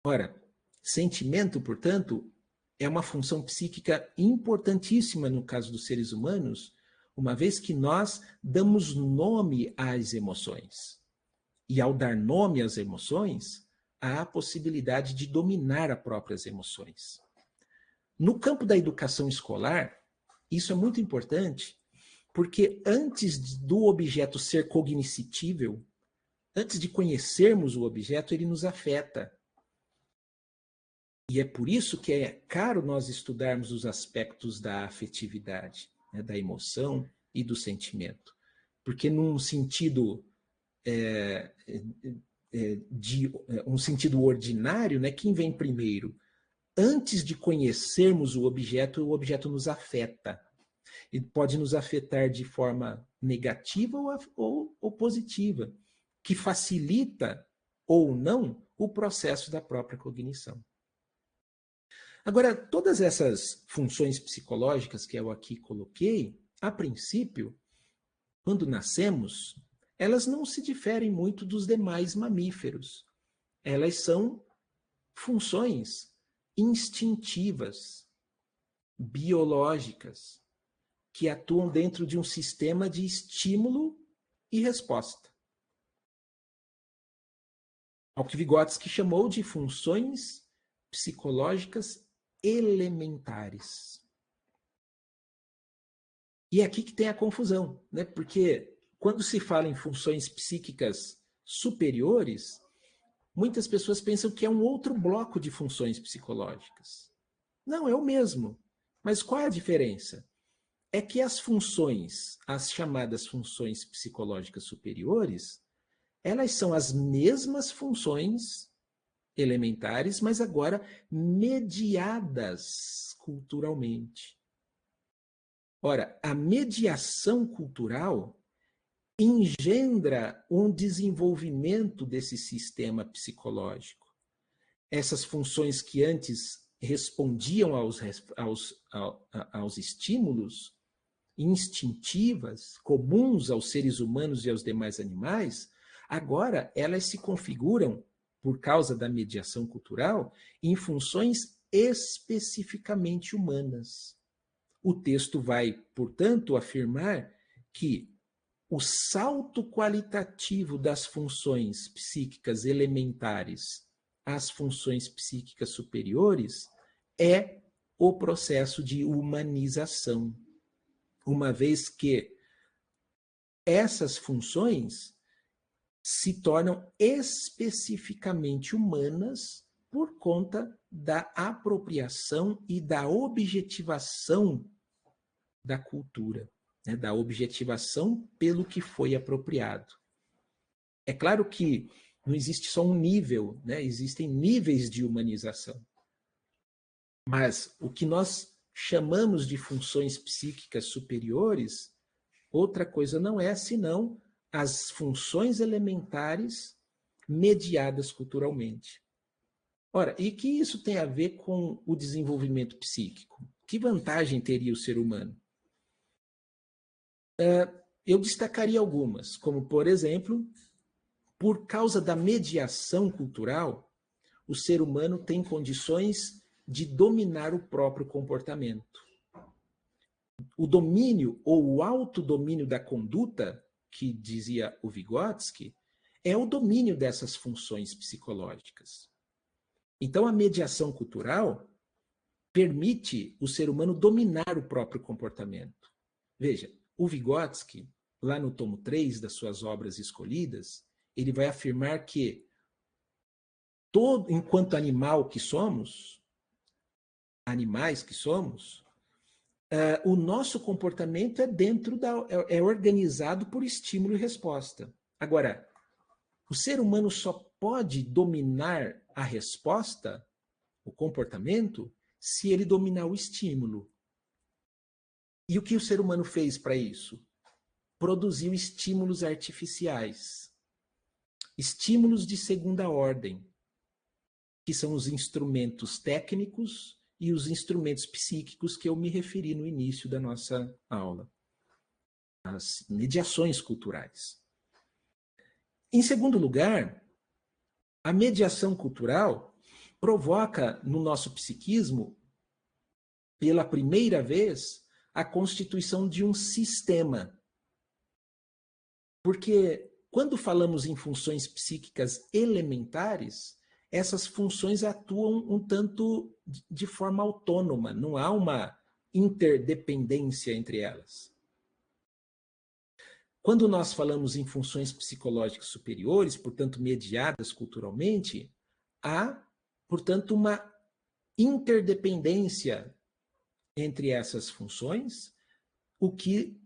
Ora, sentimento, portanto, é uma função psíquica importantíssima no caso dos seres humanos, uma vez que nós damos nome às emoções. E ao dar nome às emoções, há a possibilidade de dominar as próprias emoções. No campo da educação escolar, isso é muito importante, porque antes do objeto ser cognoscitível, antes de conhecermos o objeto, ele nos afeta. E é por isso que é caro nós estudarmos os aspectos da afetividade, né, da emoção e do sentimento. Porque num sentido um sentido ordinário, né, quem vem primeiro? antes de conhecermos o objeto nos afeta. Ele pode nos afetar de forma negativa ou positiva, que facilita ou não o processo da própria cognição. Agora, todas essas funções psicológicas que eu aqui coloquei, a princípio, quando nascemos, elas não se diferem muito dos demais mamíferos. Elas são funções instintivas, biológicas, que atuam dentro de um sistema de estímulo e resposta. Ao que Vygotsky chamou de funções psicológicas elementares. E é aqui que tem a confusão, né? Porque quando se fala em funções psíquicas superiores, muitas pessoas pensam que é um outro bloco de funções psicológicas. Não, é o mesmo. Mas qual é a diferença? É que as funções, as chamadas funções psicológicas superiores, elas são as mesmas funções elementares, mas agora mediadas culturalmente. Ora, a mediação cultural engendra um desenvolvimento desse sistema psicológico. Essas funções que antes respondiam aos estímulos instintivas, comuns aos seres humanos e aos demais animais, agora elas se configuram, por causa da mediação cultural, em funções especificamente humanas. O texto vai, portanto, afirmar que o salto qualitativo das funções psíquicas elementares às funções psíquicas superiores é o processo de humanização, uma vez que essas funções se tornam especificamente humanas por conta da apropriação e da objetivação da cultura, né? Da objetivação pelo que foi apropriado. É claro que não existe só um nível, né? Existem níveis de humanização. Mas o que nós chamamos de funções psíquicas superiores, outra coisa não é senão as funções elementares mediadas culturalmente. Ora, e que isso tem a ver com o desenvolvimento psíquico? Que vantagem teria o ser humano? Eu destacaria algumas, como, por exemplo, por causa da mediação cultural, o ser humano tem condições de dominar o próprio comportamento. O domínio ou o autodomínio da conduta, que dizia o Vygotsky, é o domínio dessas funções psicológicas. Então, a mediação cultural permite o ser humano dominar o próprio comportamento. Veja, o Vygotsky, lá no tomo 3 das suas obras escolhidas, ele vai afirmar que enquanto animais que somos, o nosso comportamento é organizado por estímulo e resposta. Agora, o ser humano só pode dominar a resposta, o comportamento, se ele dominar o estímulo. E o que o ser humano fez para isso? Produziu estímulos artificiais. Estímulos de segunda ordem, que são os instrumentos técnicos e os instrumentos psíquicos que eu me referi no início da nossa aula. As mediações culturais. Em segundo lugar, a mediação cultural provoca no nosso psiquismo, pela primeira vez, a constituição de um sistema. Porque quando falamos em funções psíquicas elementares, essas funções atuam um tanto de forma autônoma, não há uma interdependência entre elas. Quando nós falamos em funções psicológicas superiores, portanto mediadas culturalmente, há, portanto, uma interdependência entre essas funções, o que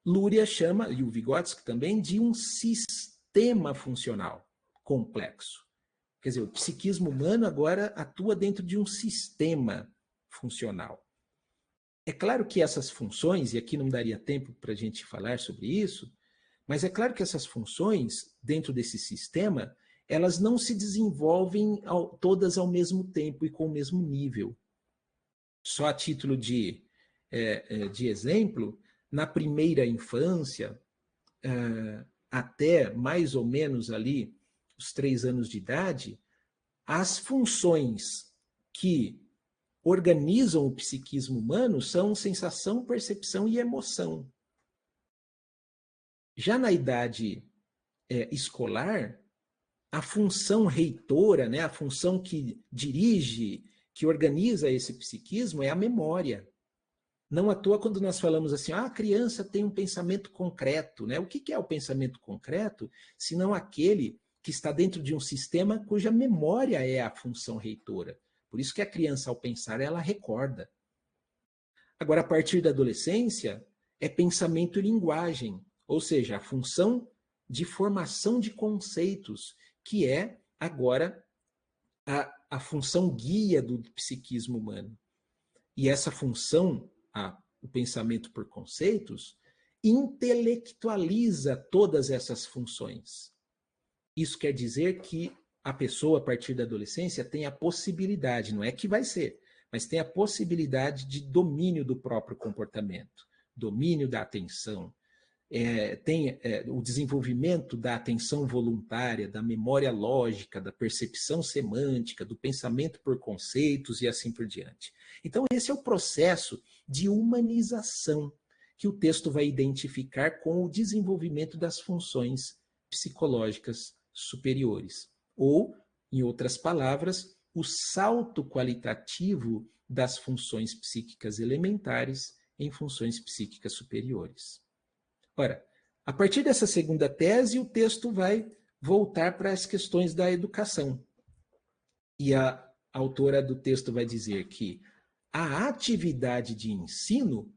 Luria chama, e o Vygotsky também, de um sistema funcional complexo. Quer dizer, o psiquismo humano agora atua dentro de um sistema funcional. É claro que essas funções, e aqui não daria tempo para a gente falar sobre isso, mas é claro que essas funções, dentro desse sistema, elas não se desenvolvem todas ao mesmo tempo e com o mesmo nível. Só a título de exemplo, na primeira infância, até mais ou menos ali os 3 anos de idade, as funções que organizam o psiquismo humano são sensação, percepção e emoção. Já na idade escolar, a função reitora, né, a função que dirige, que organiza esse psiquismo é a memória. Não à toa, quando nós falamos assim, a criança tem um pensamento concreto, né? O que é o pensamento concreto, senão aquele que está dentro de um sistema cuja memória é a função reitora. Por isso que a criança, ao pensar, ela recorda. Agora, a partir da adolescência, é pensamento e linguagem, ou seja, a função de formação de conceitos, que é agora a função guia do psiquismo humano. E essa função, o pensamento por conceitos, intelectualiza todas essas funções. Isso quer dizer que a pessoa, a partir da adolescência, tem a possibilidade, não é que vai ser, mas tem a possibilidade de domínio do próprio comportamento, domínio da atenção, tem o desenvolvimento da atenção voluntária, da memória lógica, da percepção semântica, do pensamento por conceitos e assim por diante. Então, esse é o processo de humanização que o texto vai identificar com o desenvolvimento das funções psicológicas superiores. Ou, em outras palavras, o salto qualitativo das funções psíquicas elementares em funções psíquicas superiores. Ora, a partir dessa segunda tese, o texto vai voltar para as questões da educação. E a autora do texto vai dizer que a atividade de ensino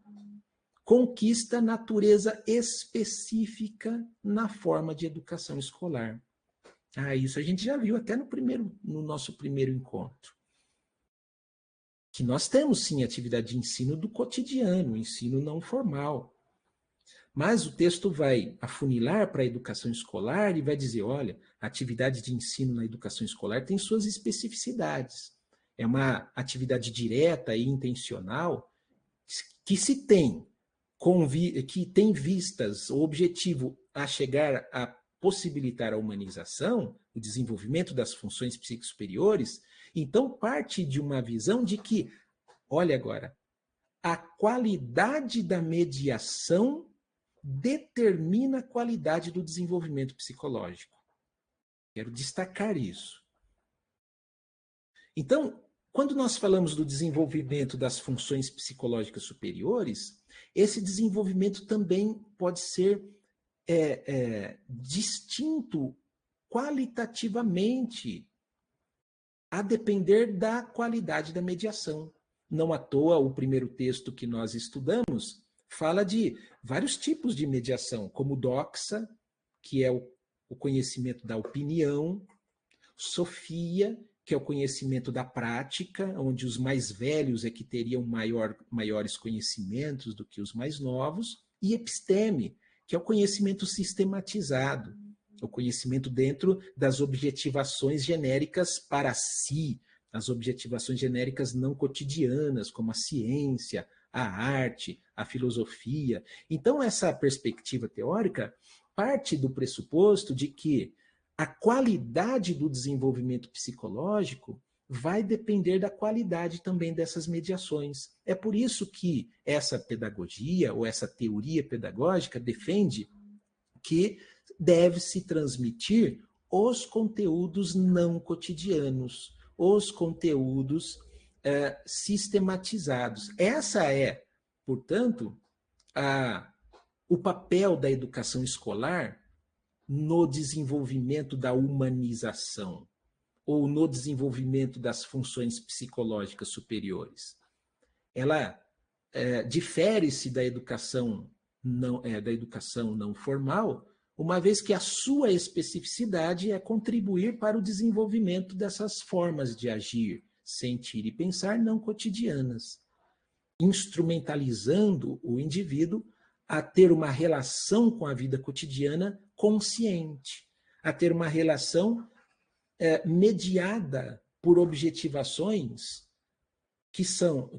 conquista natureza específica na forma de educação escolar. Isso a gente já viu até no nosso primeiro encontro. Que nós temos, sim, atividade de ensino do cotidiano, ensino não formal. Mas o texto vai afunilar para a educação escolar e vai dizer, olha, a atividade de ensino na educação escolar tem suas especificidades. É uma atividade direta e intencional que se tem, que tem vistas, o objetivo a chegar a possibilitar a humanização, o desenvolvimento das funções psíquicas superiores, então parte de uma visão de que, olha agora, a qualidade da mediação determina a qualidade do desenvolvimento psicológico. Quero destacar isso. Então, quando nós falamos do desenvolvimento das funções psicológicas superiores, esse desenvolvimento também pode ser distinto qualitativamente, a depender da qualidade da mediação. Não à toa, o primeiro texto que nós estudamos fala de vários tipos de mediação, como doxa, que é o conhecimento da opinião, sofia, que é o conhecimento da prática, onde os mais velhos é que teriam maiores conhecimentos do que os mais novos, e episteme, que é o conhecimento sistematizado, o conhecimento dentro das objetivações genéricas para si, as objetivações genéricas não cotidianas, como a ciência, a arte, a filosofia. Então, essa perspectiva teórica parte do pressuposto de que a qualidade do desenvolvimento psicológico vai depender da qualidade também dessas mediações. É por isso que essa pedagogia ou essa teoria pedagógica defende que deve-se transmitir os conteúdos não cotidianos, os conteúdos sistematizados. Essa é, portanto, o papel da educação escolar no desenvolvimento da humanização ou no desenvolvimento das funções psicológicas superiores. Ela difere-se da educação não formal, uma vez que a sua especificidade é contribuir para o desenvolvimento dessas formas de agir, sentir e pensar não cotidianas, instrumentalizando o indivíduo a ter uma relação com a vida cotidiana consciente, a ter uma relação mediada por objetivações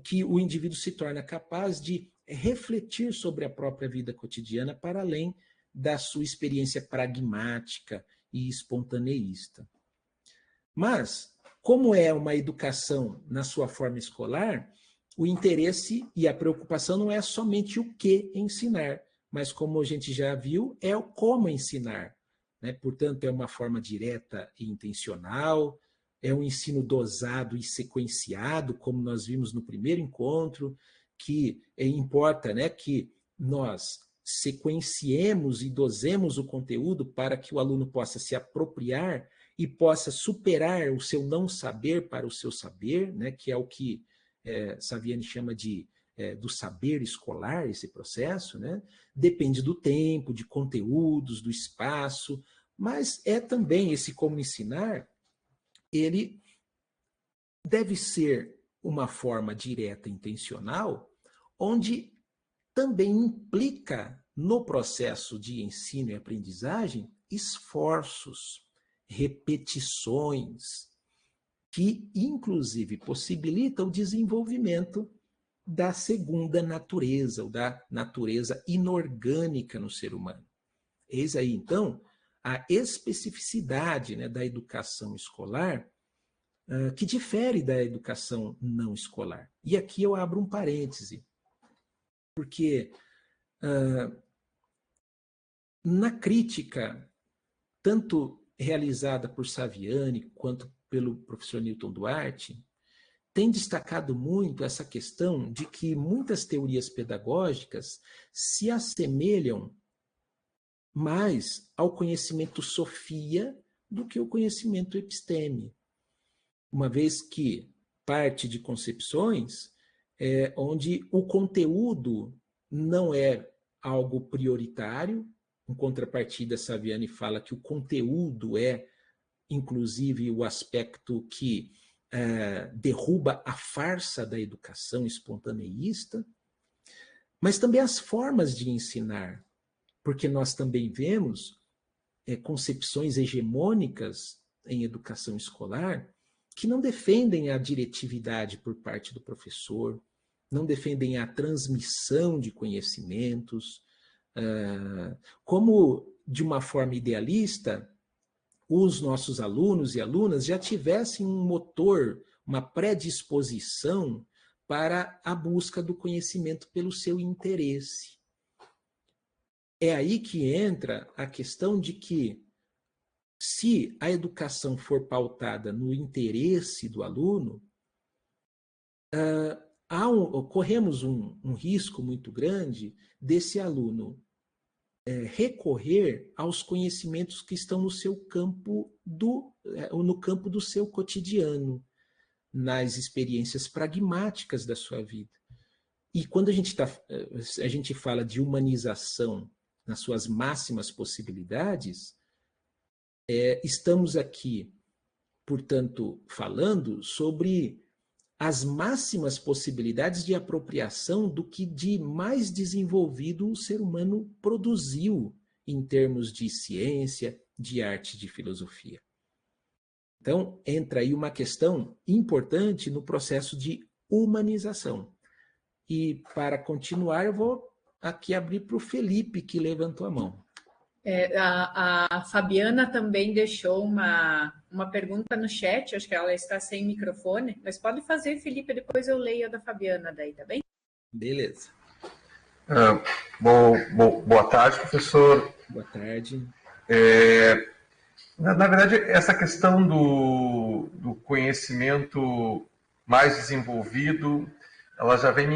que o indivíduo se torna capaz de refletir sobre a própria vida cotidiana para além da sua experiência pragmática e espontaneísta. Mas, como é uma educação na sua forma escolar, o interesse e a preocupação não é somente o que ensinar, mas, como a gente já viu, é o como ensinar, né? Portanto, é uma forma direta e intencional, é um ensino dosado e sequenciado, como nós vimos no primeiro encontro, que importa, né, que nós sequenciemos e dosemos o conteúdo para que o aluno possa se apropriar e possa superar o seu não saber para o seu saber, né, que é o que Saviani chama do saber escolar, esse processo, né? Depende do tempo, de conteúdos, do espaço, mas é também esse como ensinar, ele deve ser uma forma direta e intencional, onde também implica no processo de ensino e aprendizagem esforços, repetições, que inclusive possibilitam o desenvolvimento da segunda natureza, ou da natureza inorgânica no ser humano. Eis aí, então, a especificidade, né, da educação escolar, que difere da educação não escolar. E aqui eu abro um parêntese, porque na crítica, tanto realizada por Saviani quanto pelo professor Newton Duarte, tem destacado muito essa questão de que muitas teorias pedagógicas se assemelham mais ao conhecimento sofia do que o conhecimento episteme, uma vez que parte de concepções onde o conteúdo não é algo prioritário. Em contrapartida, Saviani fala que o conteúdo é, inclusive, o aspecto que derruba a farsa da educação espontaneísta, mas também as formas de ensinar, porque nós também vemos concepções hegemônicas em educação escolar que não defendem a diretividade por parte do professor, não defendem a transmissão de conhecimentos, como, de uma forma idealista, os nossos alunos e alunas já tivessem um motor, uma predisposição para a busca do conhecimento pelo seu interesse. É aí que entra a questão de que, se a educação for pautada no interesse do aluno, corremos um risco muito grande desse aluno recorrer aos conhecimentos que estão no seu campo no campo do seu cotidiano, nas experiências pragmáticas da sua vida. E quando a gente fala de humanização nas suas máximas possibilidades, estamos aqui, portanto, falando sobre as máximas possibilidades de apropriação do que de mais desenvolvido o ser humano produziu em termos de ciência, de arte, de filosofia. Então, entra aí uma questão importante no processo de humanização. E, para continuar, eu vou aqui abrir para o Felipe, que levantou a mão. A Fabiana também deixou uma pergunta no chat, acho que ela está sem microfone, mas pode fazer, Felipe, depois eu leio a da Fabiana daí, tá bem? Beleza. Boa tarde, professor. Boa tarde. Na verdade, essa questão do conhecimento mais desenvolvido, ela já vem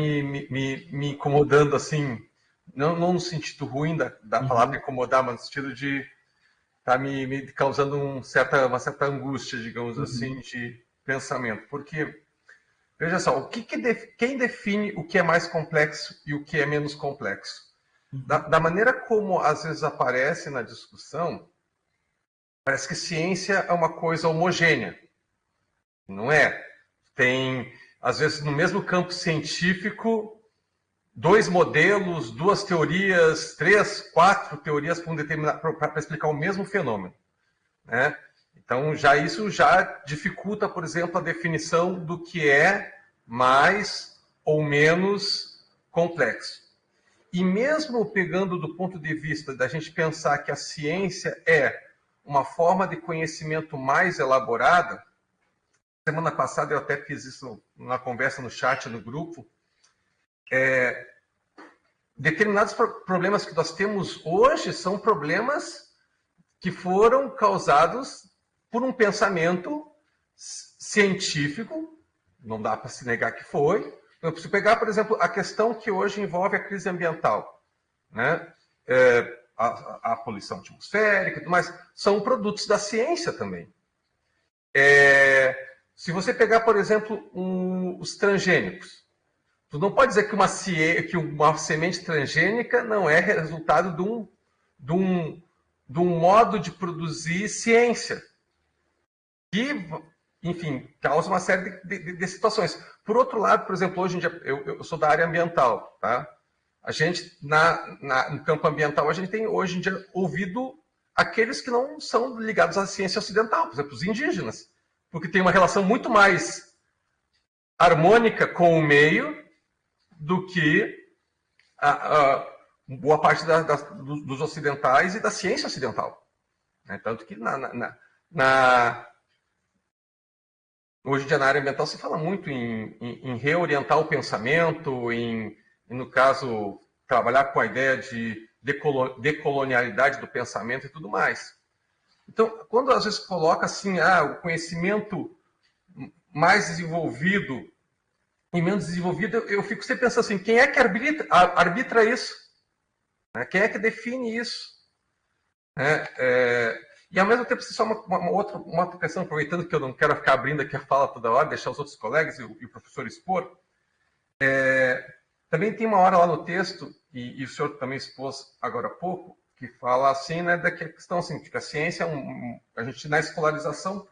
me incomodando, assim, não no sentido ruim da palavra incomodar, mas no sentido de estar me causando uma certa angústia, digamos assim, de pensamento. Porque, veja só, quem define o que é mais complexo e o que é menos complexo? Da maneira como às vezes aparece na discussão, parece que ciência é uma coisa homogênea. Não é? Tem, às vezes, no mesmo campo científico, 2 modelos, 2 teorias, 3, 4 teorias para explicar o mesmo fenômeno, né? Então, isso já dificulta, por exemplo, a definição do que é mais ou menos complexo. E mesmo pegando do ponto de vista da gente pensar que a ciência é uma forma de conhecimento mais elaborada, semana passada eu até fiz isso na conversa no chat, no grupo, determinados problemas que nós temos hoje são problemas que foram causados por um pensamento científico, não dá para se negar que foi. Eu preciso pegar, por exemplo, a questão que hoje envolve a crise ambiental, né? A poluição atmosférica e tudo mais, são produtos da ciência também. Se você pegar, por exemplo, os transgênicos, tu não pode dizer que uma semente transgênica não é resultado de um modo de produzir ciência, que, enfim, causa uma série de situações. Por outro lado, por exemplo, hoje em dia, eu sou da área ambiental, tá? A gente, no campo ambiental, a gente tem hoje em dia ouvido aqueles que não são ligados à ciência ocidental, por exemplo, os indígenas, porque tem uma relação muito mais harmônica com o meio do que boa parte dos ocidentais e da ciência ocidental, né? Tanto que hoje em dia na área ambiental se fala muito em reorientar o pensamento, no caso, trabalhar com a ideia de decolonialidade do pensamento e tudo mais. Então, quando às vezes coloca assim, o conhecimento mais desenvolvido e menos desenvolvido, eu fico sempre pensando assim, quem é que arbitra isso? Quem é que define isso? E ao mesmo tempo, só uma outra questão, aproveitando que eu não quero ficar abrindo aqui a fala toda hora, deixar os outros colegas e o professor expor, também tem uma hora lá no texto, e o senhor também expôs agora há pouco, que fala assim, né, da questão assim, que a ciência, a gente na escolarização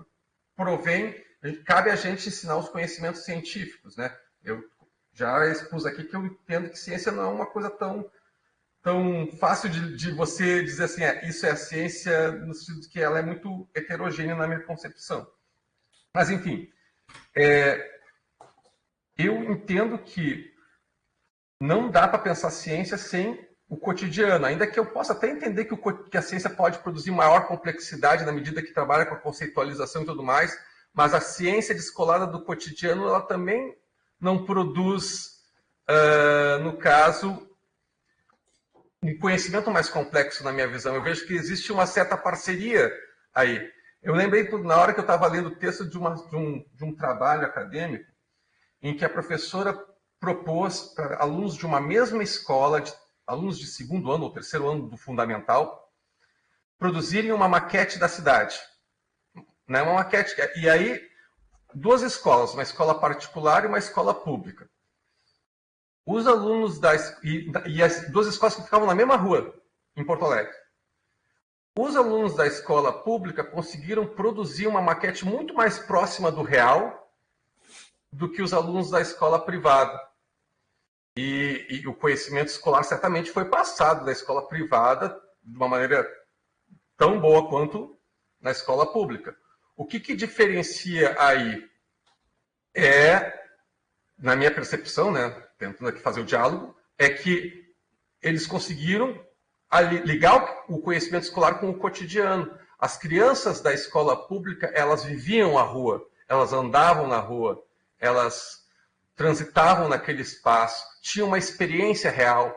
cabe a gente ensinar os conhecimentos científicos, né? Eu já expus aqui que eu entendo que ciência não é uma coisa tão fácil de você dizer assim, isso é a ciência, no sentido de que ela é muito heterogênea na minha concepção. Mas, enfim, eu entendo que não dá para pensar ciência sem o cotidiano, ainda que eu possa até entender que a ciência pode produzir maior complexidade na medida que trabalha com a conceitualização e tudo mais, mas a ciência descolada do cotidiano, ela também não produz, no caso, um conhecimento mais complexo na minha visão. Eu vejo que existe uma certa parceria aí. Eu lembrei, na hora que eu estava lendo o texto de um trabalho acadêmico, em que a professora propôs para alunos de uma mesma escola, alunos de 2º ano ou 3º ano do fundamental, produzirem uma maquete da cidade. Né? Uma maquete. E aí, 2 escolas, uma escola particular e uma escola pública. Os alunos e as 2 escolas que ficavam na mesma rua, em Porto Alegre. Os alunos da escola pública conseguiram produzir uma maquete muito mais próxima do real do que os alunos da escola privada. E o conhecimento escolar certamente foi passado da escola privada de uma maneira tão boa quanto na escola pública. O que diferencia aí na minha percepção, né, tentando aqui fazer o diálogo, é que eles conseguiram ligar o conhecimento escolar com o cotidiano. As crianças da escola pública, elas viviam a rua, elas andavam na rua, elas transitavam naquele espaço, tinham uma experiência real,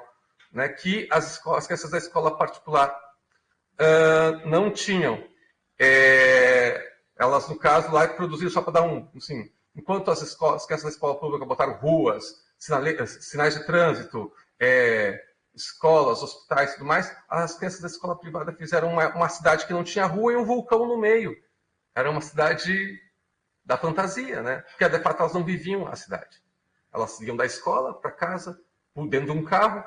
né, que as crianças da escola particular não tinham. Elas, no caso, lá produziram, só para dar assim, enquanto as crianças da escola pública botaram ruas, sinais de trânsito, escolas, hospitais e tudo mais, as crianças da escola privada fizeram uma cidade que não tinha rua e um vulcão no meio. Era uma cidade da fantasia, né? Porque, de fato, elas não viviam a cidade. Elas iam da escola para casa, dentro de um carro,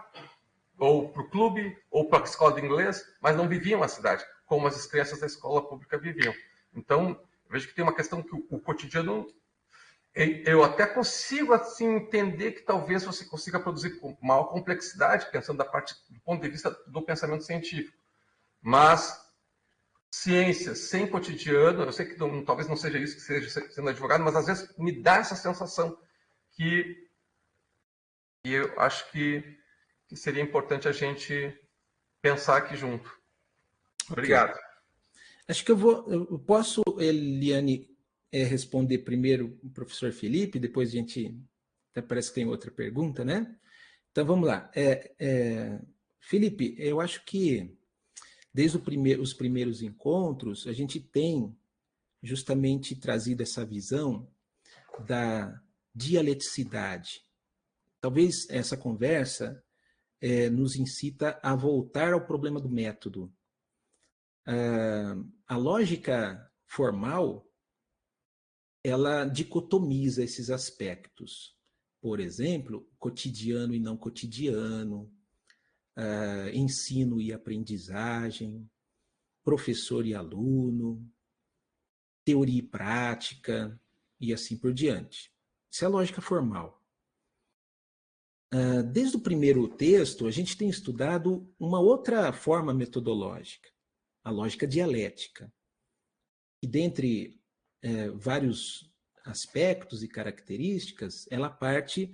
ou para o clube, ou para a escola de inglês, mas não viviam a cidade, como as crianças da escola pública viviam. Então, eu vejo que tem uma questão que o cotidiano, eu até consigo assim entender que talvez você consiga produzir com maior complexidade, pensando do ponto de vista do pensamento científico. Mas ciência sem cotidiano, eu sei que talvez não seja isso que seja sendo advogado, mas às vezes me dá essa sensação que eu acho que seria importante a gente pensar aqui junto. Obrigado. Okay. Acho que eu posso, Eliane, responder primeiro o professor Felipe, depois a gente, até parece que tem outra pergunta, né? Então vamos lá. Felipe, eu acho que desde os primeiros encontros, a gente tem justamente trazido essa visão da dialeticidade. Talvez essa conversa nos incita a voltar ao problema do método. A lógica formal, ela dicotomiza esses aspectos. Por exemplo, cotidiano e não cotidiano, ensino e aprendizagem, professor e aluno, teoria e prática, e assim por diante. Isso é a lógica formal. Desde o primeiro texto, a gente tem estudado uma outra forma metodológica, a lógica dialética, e dentre vários aspectos e características, ela parte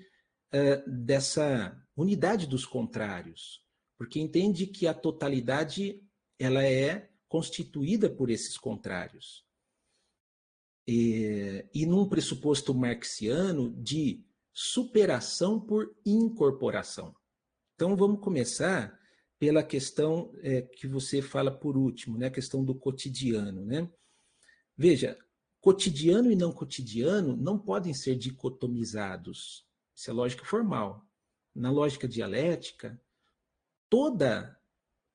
dessa unidade dos contrários, porque entende que a totalidade ela é constituída por esses contrários. E num pressuposto marxiano de superação por incorporação. Então vamos começar pela questão que você fala por último, né? A questão do cotidiano, né? Veja, cotidiano e não cotidiano não podem ser dicotomizados. Isso é lógica formal. Na lógica dialética, toda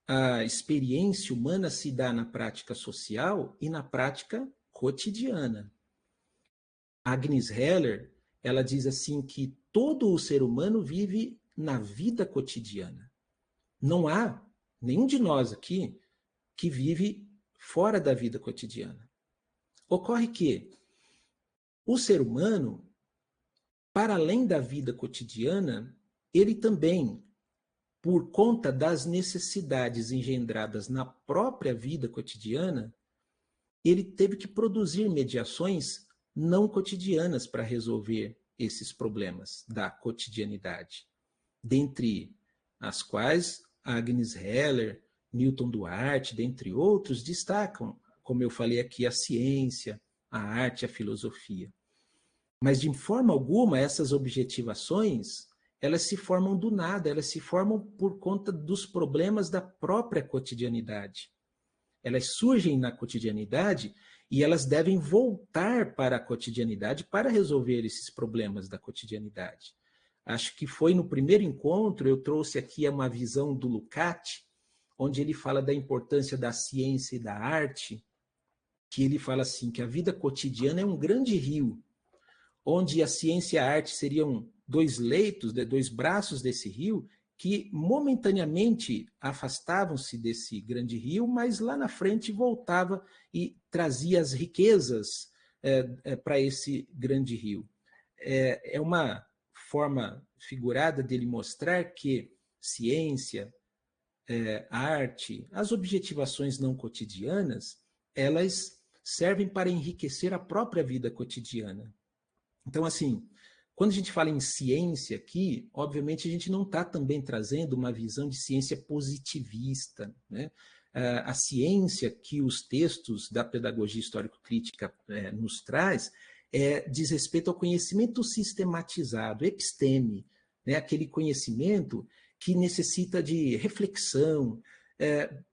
a experiência humana se dá na prática social e na prática cotidiana. Agnes Heller, ela diz assim que todo o ser humano vive na vida cotidiana. Não há nenhum de nós aqui que vive fora da vida cotidiana. Ocorre que o ser humano, para além da vida cotidiana, ele também, por conta das necessidades engendradas na própria vida cotidiana, ele teve que produzir mediações não cotidianas para resolver esses problemas da cotidianidade, dentre as quais Agnes Heller, Newton Duarte, dentre outros, destacam, como eu falei aqui, a ciência, a arte, a filosofia. Mas, de forma alguma, essas objetivações, elas se formam do nada, elas se formam por conta dos problemas da própria cotidianidade. Elas surgem na cotidianidade e elas devem voltar para a cotidianidade para resolver esses problemas da cotidianidade. Acho que foi no primeiro encontro, eu trouxe aqui uma visão do Lukács, onde ele fala da importância da ciência e da arte, que ele fala assim, que a vida cotidiana é um grande rio, onde a ciência e a arte seriam dois leitos, dois braços desse rio, que momentaneamente afastavam-se desse grande rio, mas lá na frente voltava e trazia as riquezas para esse grande rio. É uma forma figurada dele mostrar que ciência, arte, as objetivações não cotidianas, elas servem para enriquecer a própria vida cotidiana. Então, assim, quando a gente fala em ciência aqui, obviamente a gente não está também trazendo uma visão de ciência positivista, né? A ciência que os textos da pedagogia histórico-crítica nos traz diz respeito ao conhecimento sistematizado, episteme, né? Aquele conhecimento que necessita de reflexão,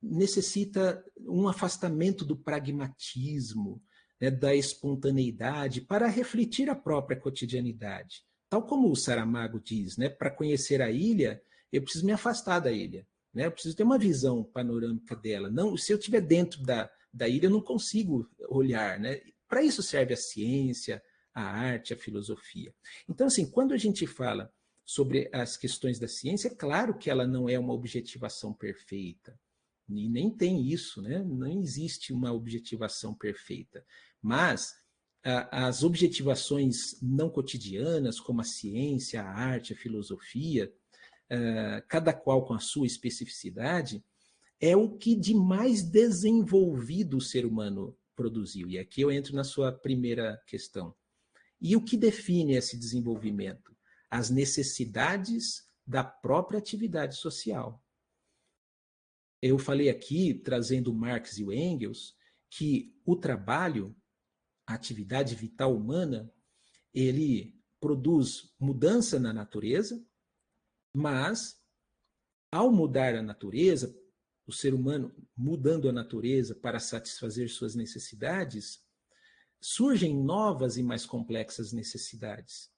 necessita um afastamento do pragmatismo, né, da espontaneidade, para refletir a própria cotidianidade. Tal como o Saramago diz, né, para conhecer a ilha, eu preciso me afastar da ilha, né, eu preciso ter uma visão panorâmica dela. Não, se eu estiver dentro da ilha, eu não consigo olhar. Né? Para isso serve a ciência, a arte, a filosofia. Então, assim, quando a gente fala sobre as questões da ciência, é claro que ela não é uma objetivação perfeita, e nem tem isso, né? Não existe uma objetivação perfeita, mas as objetivações não cotidianas, como a ciência, a arte, a filosofia, cada qual com a sua especificidade, é o que de mais desenvolvido o ser humano produziu. E aqui eu entro na sua primeira questão. E o que define esse desenvolvimento? As necessidades da própria atividade social. Eu falei aqui, trazendo Marx e o Engels, que o trabalho, a atividade vital humana, ele produz mudança na natureza, mas, ao mudar a natureza, o ser humano mudando a natureza para satisfazer suas necessidades, surgem novas e mais complexas necessidades.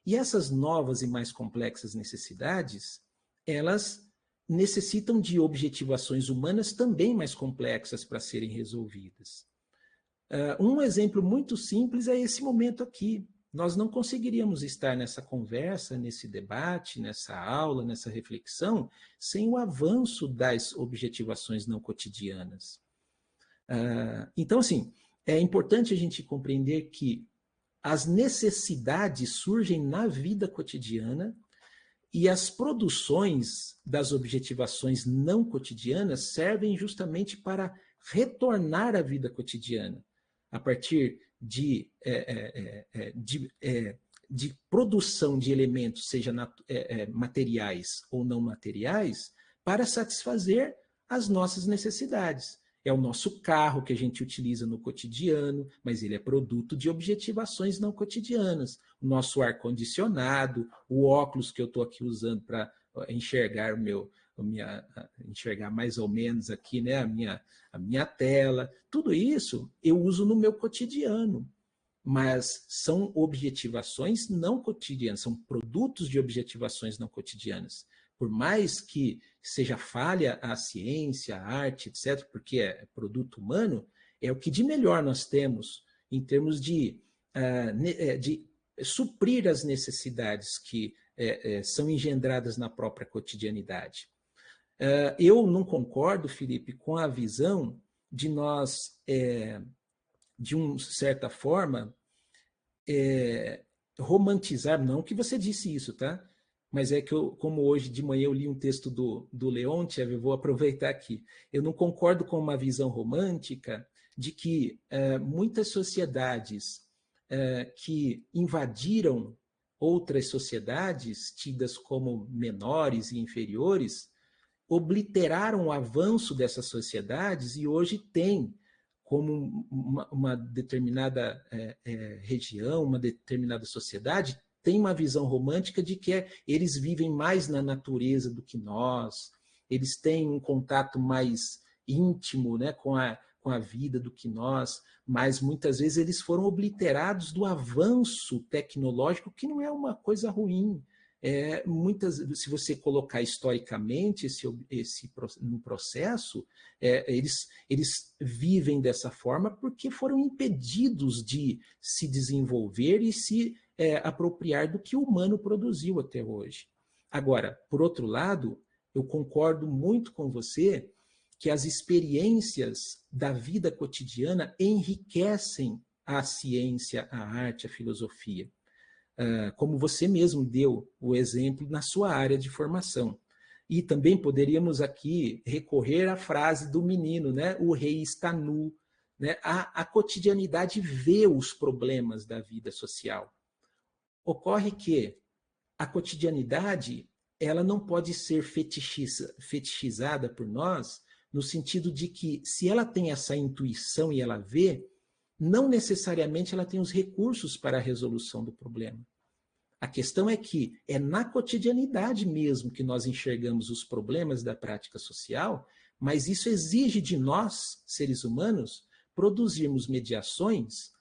E essas novas e mais complexas necessidades, elas necessitam de objetivações humanas também mais complexas para serem resolvidas. Um exemplo muito simples é esse momento aqui. Nós não conseguiríamos estar nessa conversa, nesse debate, nessa aula, nessa reflexão, sem o avanço das objetivações não cotidianas. Então, assim, é importante a gente compreender que as necessidades surgem na vida cotidiana e as produções das objetivações não cotidianas servem justamente para retornar à vida cotidiana, a partir de produção de elementos, seja materiais ou não materiais, para satisfazer as nossas necessidades. É o nosso carro que a gente utiliza no cotidiano, mas ele é produto de objetivações não cotidianas. O nosso ar-condicionado, o óculos que eu estou aqui usando para enxergar enxergar mais ou menos aqui, né, a minha tela, tudo isso eu uso no meu cotidiano. Mas são objetivações não cotidianas, são produtos de objetivações não cotidianas. Por mais que seja falha a ciência, a arte, etc., porque é produto humano, é o que de melhor nós temos em termos de suprir as necessidades que são engendradas na própria cotidianidade. Eu não concordo, Felipe, com a visão de nós, de uma certa forma, romantizar, não que você disse isso, tá? Mas é que como hoje de manhã eu li um texto do Leontiev, eu vou aproveitar aqui. Eu não concordo com uma visão romântica de que muitas sociedades que invadiram outras sociedades, tidas como menores e inferiores, obliteraram o avanço dessas sociedades e hoje tem como uma determinada região, uma determinada sociedade, tem uma visão romântica de que eles vivem mais na natureza do que nós, eles têm um contato mais íntimo, né, com a vida do que nós, mas muitas vezes eles foram obliterados do avanço tecnológico, que não é uma coisa ruim. Se você colocar historicamente no processo, eles vivem dessa forma porque foram impedidos de se desenvolver e se apropriar do que o humano produziu até hoje. Agora, por outro lado, eu concordo muito com você que as experiências da vida cotidiana enriquecem a ciência, a arte, a filosofia. Como você mesmo deu o exemplo na sua área de formação. E também poderíamos aqui recorrer à frase do menino, né? O rei está nu. Né? A cotidianidade vê os problemas da vida social. Ocorre que a cotidianidade ela não pode ser fetichizada por nós, no sentido de que, se ela tem essa intuição e ela vê, não necessariamente ela tem os recursos para a resolução do problema. A questão é que é na cotidianidade mesmo que nós enxergamos os problemas da prática social, mas isso exige de nós, seres humanos, produzirmos mediações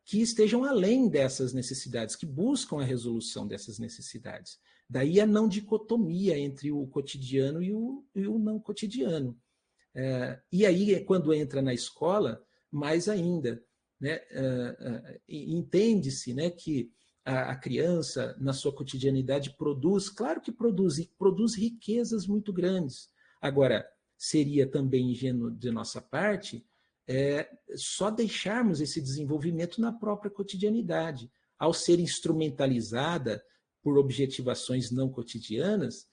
que estejam além dessas necessidades, que buscam a resolução dessas necessidades. Daí a não dicotomia entre o cotidiano e o não cotidiano. E aí, quando entra na escola, mais ainda, né, entende-se, né, que a criança, na sua cotidianidade, produz, claro que produz, e produz riquezas muito grandes. Agora, seria também ingênuo de nossa parte só deixarmos esse desenvolvimento na própria cotidianidade. Ao ser instrumentalizada por objetivações não cotidianas,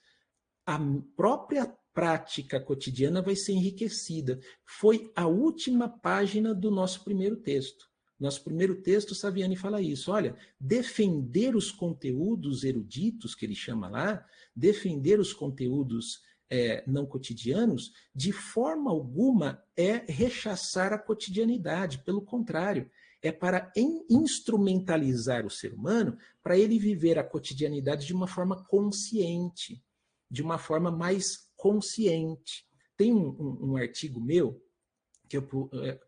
a própria prática cotidiana vai ser enriquecida. Foi a última página do nosso primeiro texto. Nosso primeiro texto, Saviani fala isso. Olha, defender os conteúdos eruditos, que ele chama lá, defender os conteúdos não cotidianos, de forma alguma é rechaçar a cotidianidade. Pelo contrário, é para instrumentalizar o ser humano para ele viver a cotidianidade de uma forma consciente, de uma forma mais consciente. Tem um artigo meu que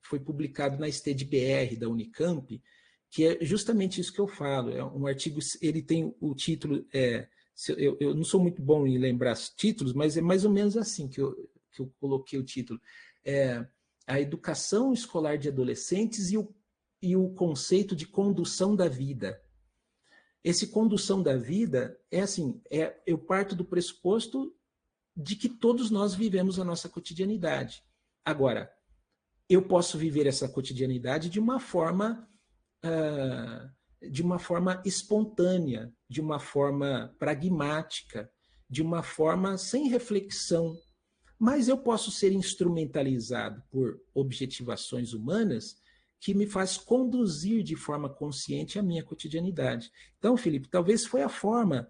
foi publicado na STED-BR da Unicamp, que é justamente isso que eu falo. É um artigo, ele tem o título, eu não sou muito bom em lembrar os títulos, mas é mais ou menos assim que eu coloquei o título. A educação escolar de adolescentes e o conceito de condução da vida. Esse condução da vida é assim, eu parto do pressuposto de que todos nós vivemos a nossa cotidianidade. Agora, eu posso viver essa cotidianidade de uma forma espontânea, de uma forma pragmática, de uma forma sem reflexão. Mas eu posso ser instrumentalizado por objetivações humanas que me faz conduzir de forma consciente a minha cotidianidade. Então, Felipe, talvez foi a forma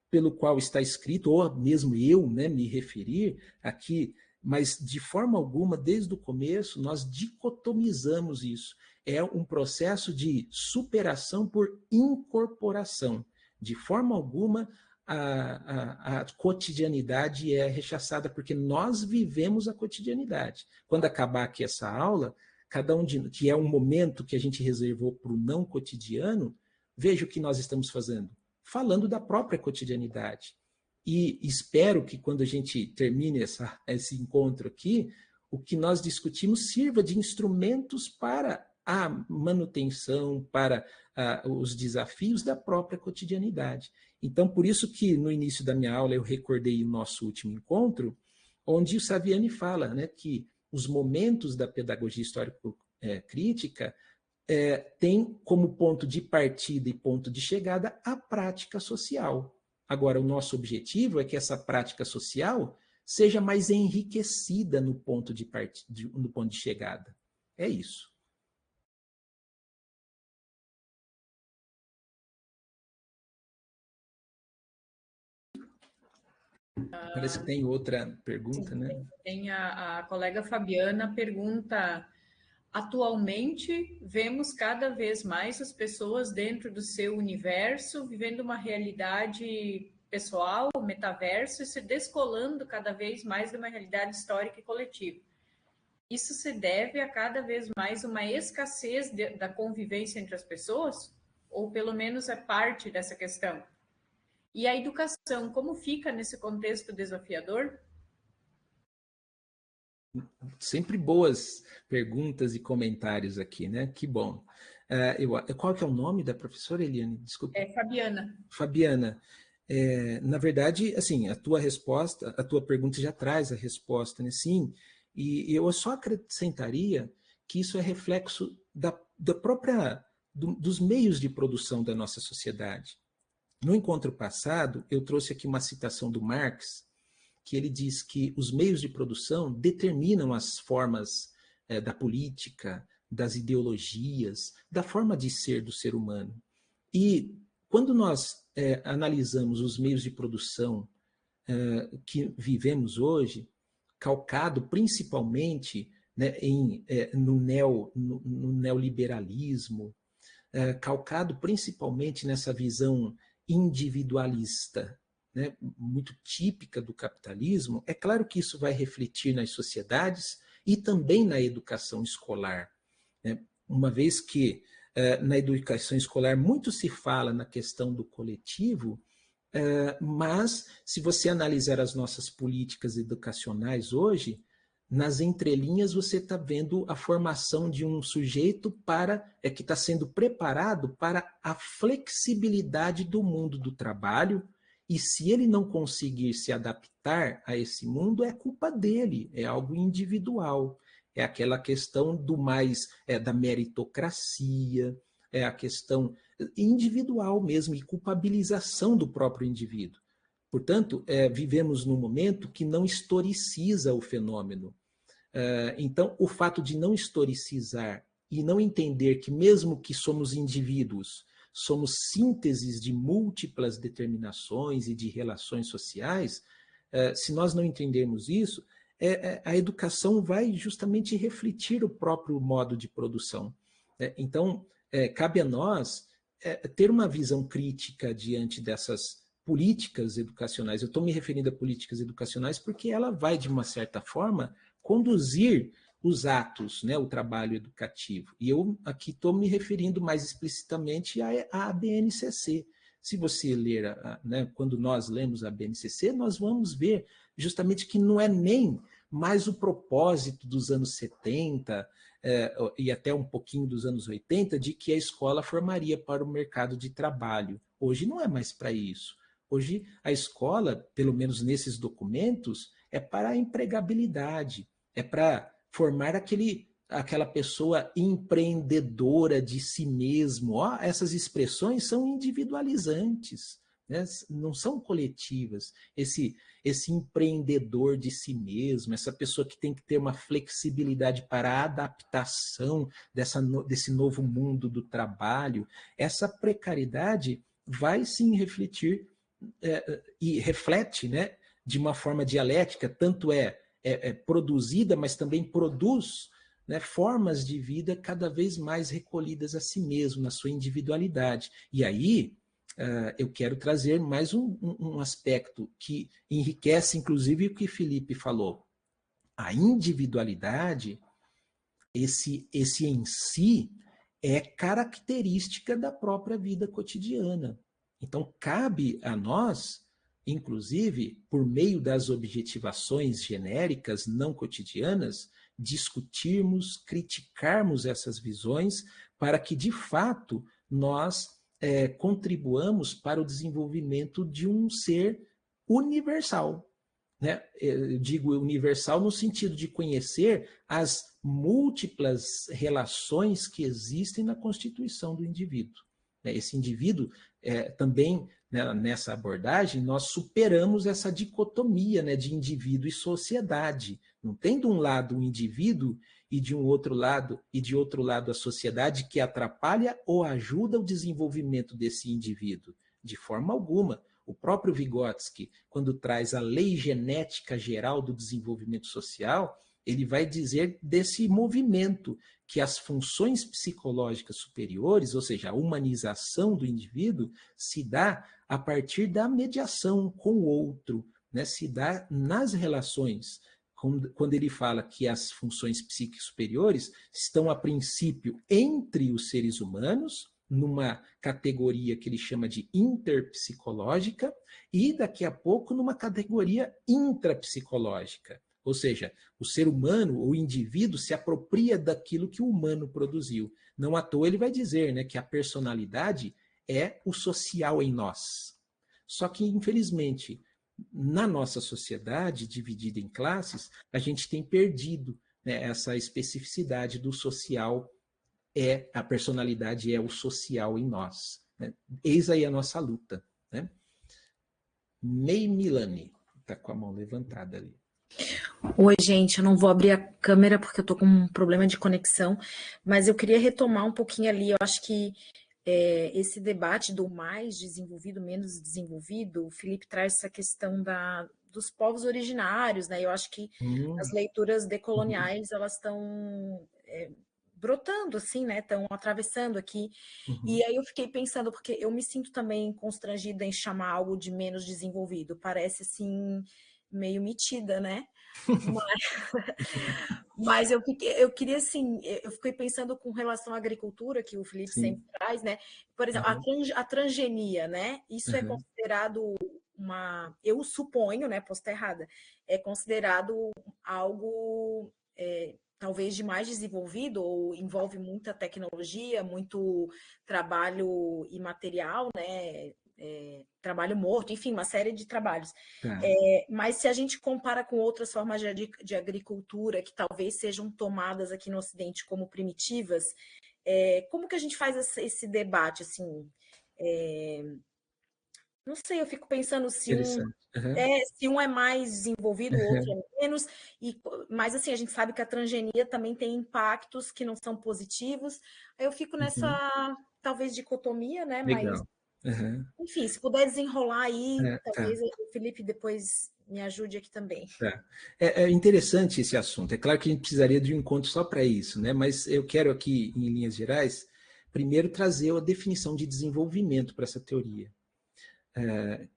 pelo qual está escrito, ou mesmo eu me referir aqui, mas de forma alguma, desde o começo, nós dicotomizamos isso. É um processo de superação por incorporação. De forma alguma, a cotidianidade é rechaçada, porque nós vivemos a cotidianidade. Quando acabar aqui essa aula, cada um que é um momento que a gente reservou para o não cotidiano, veja o que nós estamos fazendo. Falando da própria cotidianidade. E espero que quando a gente termine esse encontro aqui, o que nós discutimos sirva de instrumentos para a manutenção, para os desafios da própria cotidianidade. Então, por isso que no início da minha aula eu recordei o nosso último encontro, onde o Saviani fala que os momentos da pedagogia histórico-crítica têm como ponto de partida e ponto de chegada a prática social. Agora, o nosso objetivo é que essa prática social seja mais enriquecida no ponto de chegada. É isso. Parece que tem outra pergunta, né? Tem a colega Fabiana pergunta: atualmente vemos cada vez mais as pessoas dentro do seu universo vivendo uma realidade pessoal, metaverso, e se descolando cada vez mais de uma realidade histórica e coletiva. Isso se deve a cada vez mais uma escassez da convivência entre as pessoas? Ou pelo menos é parte dessa questão? E a educação, como fica nesse contexto desafiador? Sempre boas perguntas e comentários aqui, né? Que bom. Qual que é o nome da professora, Eliane? Desculpa. Fabiana. Fabiana, na verdade, assim, a tua pergunta já traz a resposta, né? Sim, e eu só acrescentaria que isso é reflexo da própria, dos meios de produção da nossa sociedade. No encontro passado, eu trouxe aqui uma citação do Marx, que ele diz que os meios de produção determinam as formas da política, das ideologias, da forma de ser do ser humano. E quando nós analisamos os meios de produção que vivemos hoje, calcado principalmente no neoliberalismo, calcado principalmente nessa visão individualista, muito típica do capitalismo, é claro que isso vai refletir nas sociedades e também na educação escolar. Uma vez que na educação escolar muito se fala na questão do coletivo, mas se você analisar as nossas políticas educacionais hoje, nas entrelinhas você está vendo a formação de um sujeito que está sendo preparado para a flexibilidade do mundo do trabalho, e se ele não conseguir se adaptar a esse mundo, é culpa dele, é algo individual. É aquela questão da meritocracia, é a questão individual mesmo, e culpabilização do próprio indivíduo. Portanto, vivemos num momento que não historiciza o fenômeno. Então, o fato de não historicizar e não entender que, mesmo que somos indivíduos, somos sínteses de múltiplas determinações e de relações sociais, se nós não entendermos isso, a educação vai justamente refletir o próprio modo de produção. Então, cabe a nós ter uma visão crítica diante dessas políticas educacionais. Eu estou me referindo a políticas educacionais porque ela vai, de uma certa forma, conduzir os atos, né, o trabalho educativo. E eu aqui estou me referindo mais explicitamente à BNCC. Se você ler, né, quando nós lemos a BNCC, nós vamos ver justamente que não é nem mais o propósito dos anos 70 e até um pouquinho dos anos 80 de que a escola formaria para o mercado de trabalho. Hoje não é mais para isso. Hoje a escola, pelo menos nesses documentos, é para a empregabilidade, é para formar aquela pessoa empreendedora de si mesmo. Essas expressões são individualizantes, né? Não são coletivas. Esse empreendedor de si mesmo, essa pessoa que tem que ter uma flexibilidade para a adaptação desse novo mundo do trabalho, essa precariedade vai sim refletir e reflete, né, de uma forma dialética, tanto produzida, mas também produz, né, formas de vida cada vez mais recolhidas a si mesmo, na sua individualidade. E aí eu quero trazer mais um aspecto que enriquece, inclusive, o que Felipe falou. A individualidade, esse em si, é característica da própria vida cotidiana. Então, cabe a nós, inclusive, por meio das objetivações genéricas não cotidianas, discutirmos, criticarmos essas visões para que, de fato, nós contribuamos para o desenvolvimento de um ser universal. Né? Eu digo universal no sentido de conhecer as múltiplas relações que existem na constituição do indivíduo. Esse indivíduo também, né, nessa abordagem, nós superamos essa dicotomia, né, de indivíduo e sociedade. Não tem de um lado o indivíduo e de outro lado a sociedade que atrapalha ou ajuda o desenvolvimento desse indivíduo. De forma alguma. O próprio Vygotsky, quando traz a lei genética geral do desenvolvimento social, ele vai dizer desse movimento que as funções psicológicas superiores, ou seja, a humanização do indivíduo, se dá a partir da mediação com o outro, né? Se dá nas relações. Quando ele fala que as funções psíquicas superiores estão, a princípio, entre os seres humanos, numa categoria que ele chama de interpsicológica, e daqui a pouco numa categoria intrapsicológica. Ou seja, o ser humano, o indivíduo, se apropria daquilo que o humano produziu. Não à toa ele vai dizer, né, que a personalidade é o social em nós. Só que, infelizmente, na nossa sociedade, dividida em classes, a gente tem perdido, né, essa especificidade do social. A personalidade é o social em nós. Né? Eis aí a nossa luta. Né? May Milani está com a mão levantada ali. Oi, gente, eu não vou abrir a câmera porque eu tô com um problema de conexão, mas eu queria retomar um pouquinho ali. Eu acho que esse debate do mais desenvolvido, menos desenvolvido, o Felipe traz essa questão dos povos originários, né? Eu acho que as leituras decoloniais, elas estão brotando, assim, né? Estão atravessando aqui. E aí eu fiquei pensando, porque eu me sinto também constrangida em chamar algo de menos desenvolvido. Parece, assim, meio metida, né? Mas eu queria, assim, eu fiquei pensando com relação à agricultura, que o Felipe sempre traz, né? Por exemplo, a transgenia, né? Isso é considerado eu suponho, né, posso estar errada, é considerado algo talvez de mais desenvolvido, ou envolve muita tecnologia, muito trabalho imaterial, né, trabalho morto, enfim, uma série de trabalhos. Tá. Mas se a gente compara com outras formas de agricultura que talvez sejam tomadas aqui no Ocidente como primitivas, como que a gente faz esse debate, assim? Não sei, eu fico pensando Interessante. Uhum. se um é mais desenvolvido, o outro é menos, mas assim, a gente sabe que a transgenia também tem impactos que não são positivos. Aí eu fico nessa, Uhum. talvez, dicotomia, né? Mas, Legal. Uhum. enfim, se puder desenrolar aí, Tá. talvez o Felipe depois me ajude aqui também. Tá. É interessante esse assunto. É claro que a gente precisaria de um encontro só para isso, né? Mas eu quero aqui, em linhas gerais, primeiro trazer a definição de desenvolvimento para essa teoria.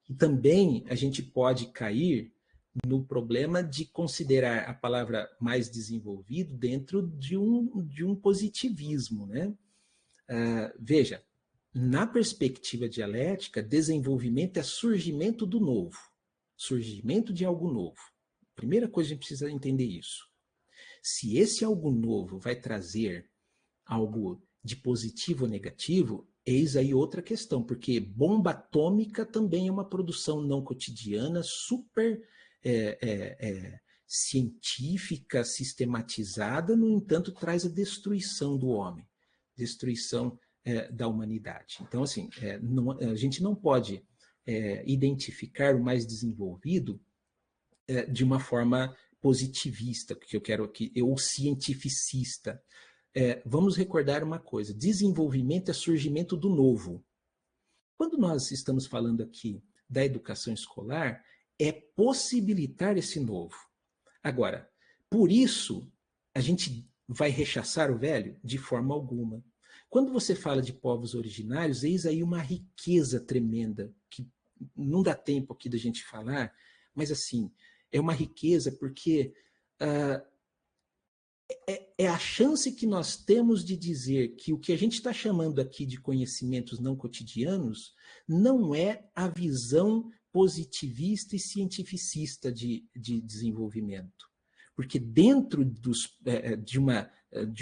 E também a gente pode cair no problema de considerar a palavra mais desenvolvido dentro de um positivismo, né? Veja, na perspectiva dialética, desenvolvimento é surgimento do novo, surgimento de algo novo. Primeira coisa, a gente precisa entender isso. Se esse algo novo vai trazer algo de positivo ou negativo, eis aí outra questão, porque bomba atômica também é uma produção não cotidiana, super científica, sistematizada, no entanto, traz a destruição do homem, destruição da humanidade. Então, assim, a gente não pode identificar o mais desenvolvido de uma forma positivista, porque eu quero aqui, ou cientificista. Vamos recordar uma coisa: desenvolvimento é surgimento do novo. Quando nós estamos falando aqui da educação escolar, é possibilitar esse novo. Agora, por isso, a gente vai rechaçar o velho? De forma alguma. Quando você fala de povos originários, eis aí uma riqueza tremenda, que não dá tempo aqui da gente falar, mas assim, é uma riqueza porque é a chance que nós temos de dizer que o que a gente está chamando aqui de conhecimentos não cotidianos não é a visão positivista e cientificista de desenvolvimento. Porque dentro de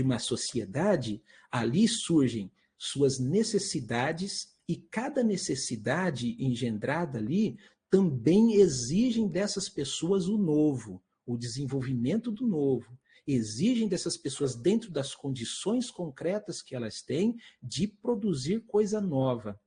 uma sociedade, ali surgem suas necessidades, e cada necessidade engendrada ali também exigem dessas pessoas o novo, o desenvolvimento do novo. Exigem dessas pessoas, dentro das condições concretas que elas têm, de produzir coisa nova.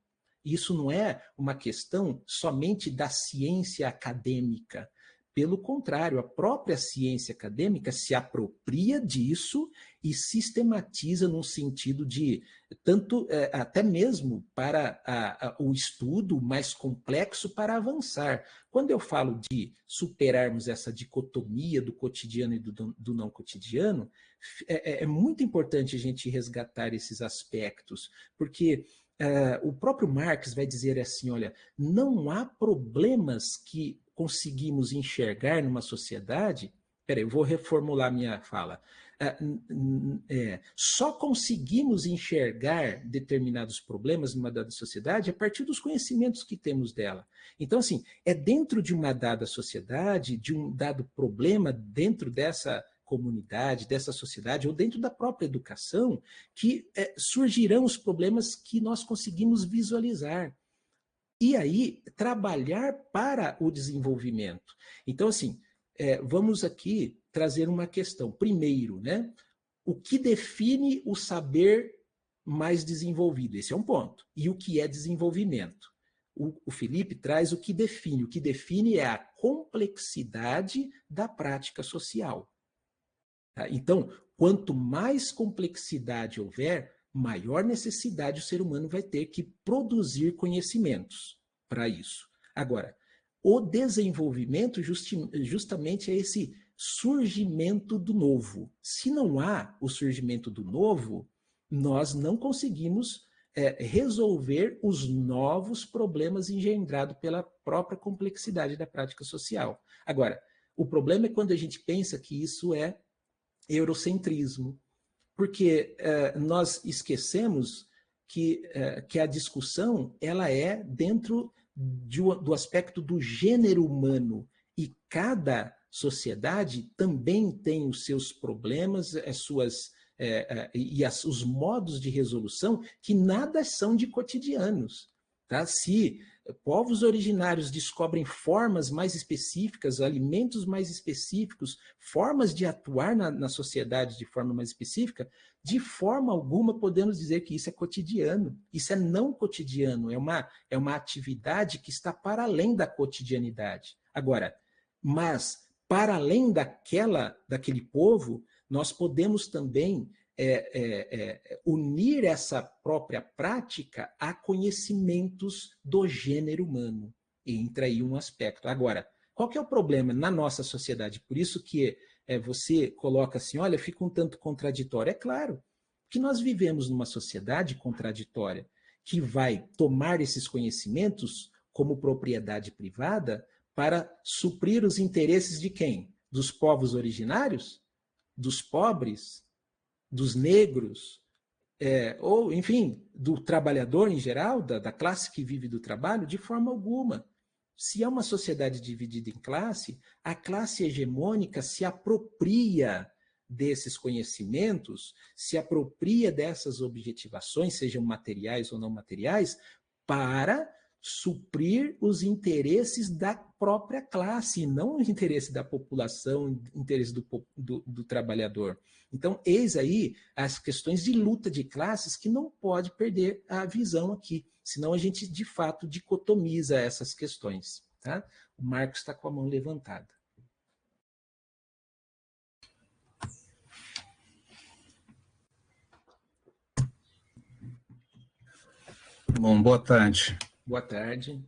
Isso não é uma questão somente da ciência acadêmica. Pelo contrário, a própria ciência acadêmica se apropria disso e sistematiza num sentido de, tanto até mesmo para o estudo mais complexo para avançar. Quando eu falo de superarmos essa dicotomia do cotidiano e do não cotidiano, é muito importante a gente resgatar esses aspectos, porque o próprio Marx vai dizer assim, olha, não há problemas que conseguimos enxergar numa sociedade. Peraí, eu vou reformular minha fala. Só conseguimos enxergar determinados problemas numa dada sociedade a partir dos conhecimentos que temos dela. Então, assim, é dentro de uma dada sociedade, de um dado problema dentro dessa comunidade, dessa sociedade, ou dentro da própria educação, que surgirão os problemas que nós conseguimos visualizar. E aí, trabalhar para o desenvolvimento. Então, assim, vamos aqui trazer uma questão. Primeiro, né? O que define o saber mais desenvolvido? Esse é um ponto. E o que é desenvolvimento? O Felipe traz o que define. O que define é a complexidade da prática social. Tá? Então, quanto mais complexidade houver, maior necessidade o ser humano vai ter que produzir conhecimentos para isso. Agora, o desenvolvimento justamente é esse surgimento do novo. Se não há o surgimento do novo, nós não conseguimos resolver os novos problemas engendrados pela própria complexidade da prática social. Agora, o problema é quando a gente pensa que isso é eurocentrismo, porque nós esquecemos que a discussão ela é dentro do aspecto do gênero humano, e cada sociedade também tem os seus problemas, as suas os modos de resolução, que nada são de cotidianos. Tá? Se povos originários descobrem formas mais específicas, alimentos mais específicos, formas de atuar na sociedade de forma mais específica, de forma alguma podemos dizer que isso é cotidiano. Isso é não cotidiano, é uma atividade que está para além da cotidianidade. Agora, mas para além daquele povo, nós podemos também unir essa própria prática a conhecimentos do gênero humano. E entra aí um aspecto. Agora, qual que é o problema na nossa sociedade? Por isso que você coloca assim, olha, fica um tanto contraditório. É claro que nós vivemos numa sociedade contraditória que vai tomar esses conhecimentos como propriedade privada para suprir os interesses de quem? Dos povos originários? Dos pobres? Dos negros? Ou, enfim, do trabalhador em geral, da classe que vive do trabalho? De forma alguma. Se é uma sociedade dividida em classe, a classe hegemônica se apropria desses conhecimentos, se apropria dessas objetivações, sejam materiais ou não materiais, para suprir os interesses da própria classe, e não o interesse da população, o interesse do trabalhador. Então, eis aí as questões de luta de classes que não pode perder a visão aqui, senão a gente, de fato, dicotomiza essas questões. Tá? O Marcos está com a mão levantada. Bom, boa tarde. Boa tarde.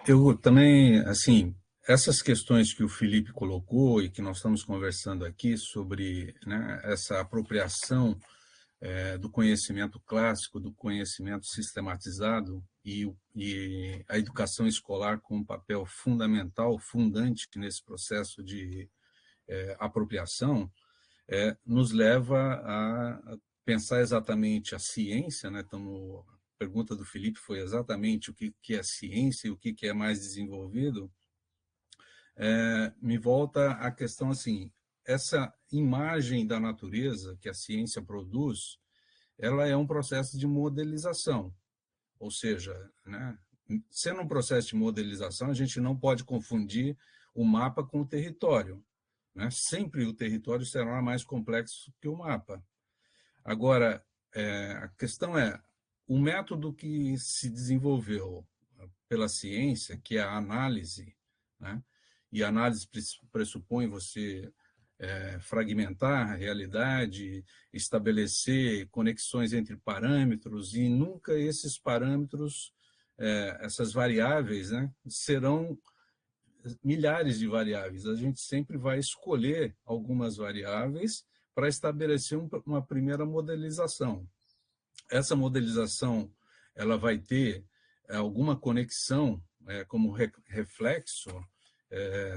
Eu também, assim, essas questões que o Felipe colocou e que nós estamos conversando aqui sobre, né, essa apropriação do conhecimento clássico, do conhecimento sistematizado e a educação escolar com um papel fundamental, fundante nesse processo de apropriação, nos leva a pensar exatamente a ciência, né? Então, a pergunta do Felipe foi exatamente o que é ciência e o que é mais desenvolvido. Me volta a questão assim, essa imagem da natureza que a ciência produz, ela é um processo de modelização, ou seja, né, sendo um processo de modelização, a gente não pode confundir o mapa com o território, né? Sempre o território será mais complexo que o mapa. Agora, a questão é, o método que se desenvolveu pela ciência, que é a análise, né? E a análise pressupõe você fragmentar a realidade, estabelecer conexões entre parâmetros, e nunca esses parâmetros, essas variáveis, né, serão milhares de variáveis. A gente sempre vai escolher algumas variáveis para estabelecer uma primeira modelização. Essa modelização ela vai ter alguma conexão como reflexo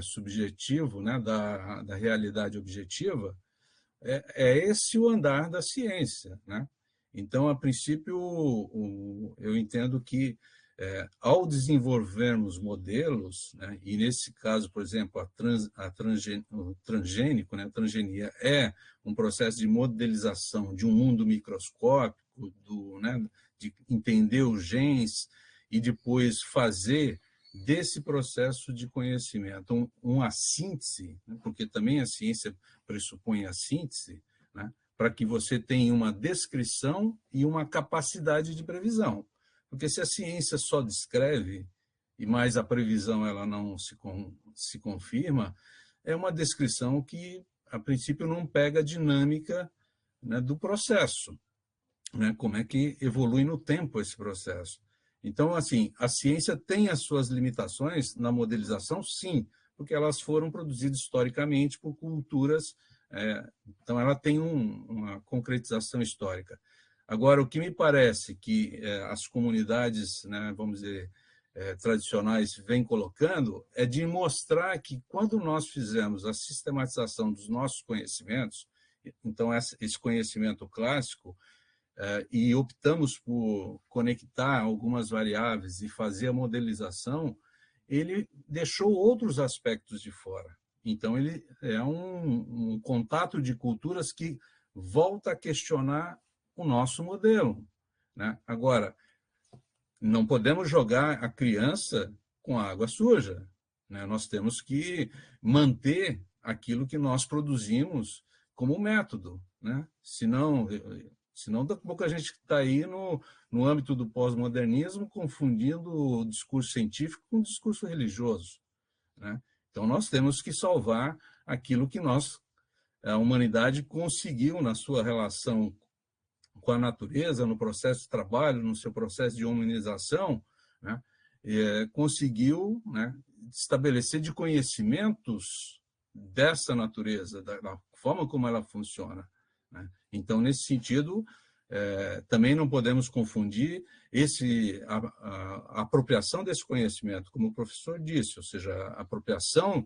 subjetivo, né, da realidade objetiva. Esse o andar da ciência, né? Então, a princípio, eu entendo que ao desenvolvermos modelos, né, e nesse caso, por exemplo, o transgênico, né, a transgenia é um processo de modelização de um mundo microscópico, né, de entender os genes e depois fazer desse processo de conhecimento uma síntese, né, porque também a ciência pressupõe a síntese, né, para que você tenha uma descrição e uma capacidade de previsão. Porque se a ciência só descreve, e mais a previsão ela não se confirma, é uma descrição que, a princípio, não pega a dinâmica, né, do processo, né, como é que evolui no tempo esse processo. Então, assim, a ciência tem as suas limitações na modelização, sim, porque elas foram produzidas historicamente por culturas, então ela tem uma concretização histórica. Agora, o que me parece que as comunidades, né, vamos dizer, tradicionais vêm colocando é de mostrar que quando nós fizemos a sistematização dos nossos conhecimentos, então esse conhecimento clássico, e optamos por conectar algumas variáveis e fazer a modelização, ele deixou outros aspectos de fora. Então, ele é um contato de culturas que volta a questionar o nosso modelo, né? Agora, não podemos jogar a criança com a água suja, né? Nós temos que manter aquilo que nós produzimos como método, né? Senão, daqui a pouco a gente está aí no âmbito do pós-modernismo, confundindo o discurso científico com o discurso religioso, né? Então, nós temos que salvar aquilo que a humanidade conseguiu na sua relação com a natureza, no processo de trabalho, no seu processo de humanização, né? Conseguiu, né, estabelecer de conhecimentos dessa natureza, da forma como ela funciona, né? Então, nesse sentido, também não podemos confundir a apropriação desse conhecimento, como o professor disse, ou seja, a apropriação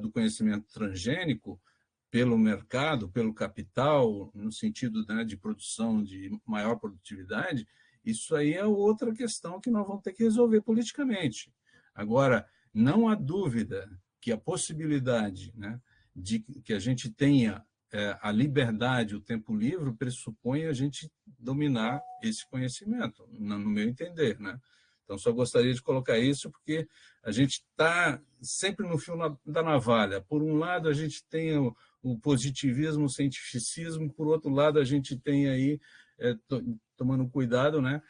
do conhecimento transgênico pelo mercado, pelo capital, no sentido, né, de produção de maior produtividade. Isso aí é outra questão que nós vamos ter que resolver politicamente. Agora, não há dúvida que a possibilidade, né, de que a gente tenha a liberdade, o tempo livre, pressupõe a gente dominar esse conhecimento, no meu entender, né? Então, só gostaria de colocar isso porque a gente está sempre no fio da navalha. Por um lado, a gente tem o positivismo, o cientificismo, por outro lado, a gente tem aí, tomando cuidado, né,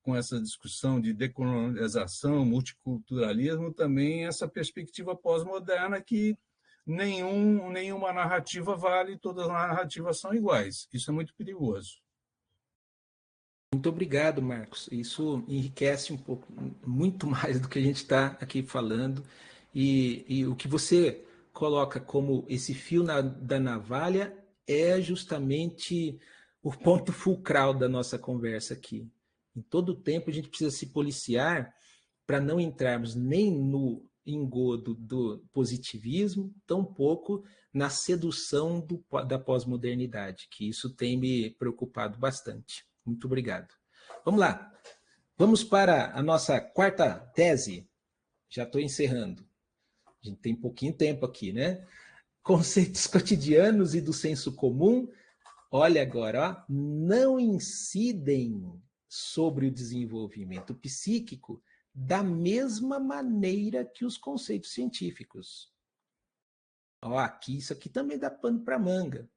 com essa discussão de decolonização, multiculturalismo, também essa perspectiva pós-moderna que nenhuma narrativa vale, todas as narrativas são iguais. Isso é muito perigoso. Muito obrigado, Marcos. Isso enriquece um pouco, muito mais do que a gente está aqui falando. E o que você coloca como esse fio da navalha é justamente o ponto fulcral da nossa conversa aqui. Em todo tempo a gente precisa se policiar para não entrarmos nem no engodo do positivismo, tampouco na sedução da pós-modernidade, que isso tem me preocupado bastante. Muito obrigado. Vamos lá. Vamos para a nossa quarta tese. Já estou encerrando. A gente tem pouquinho tempo aqui, né? Conceitos cotidianos e do senso comum. Olha agora, ó, não incidem sobre o desenvolvimento psíquico da mesma maneira que os conceitos científicos. Ó, isso aqui também dá pano para manga.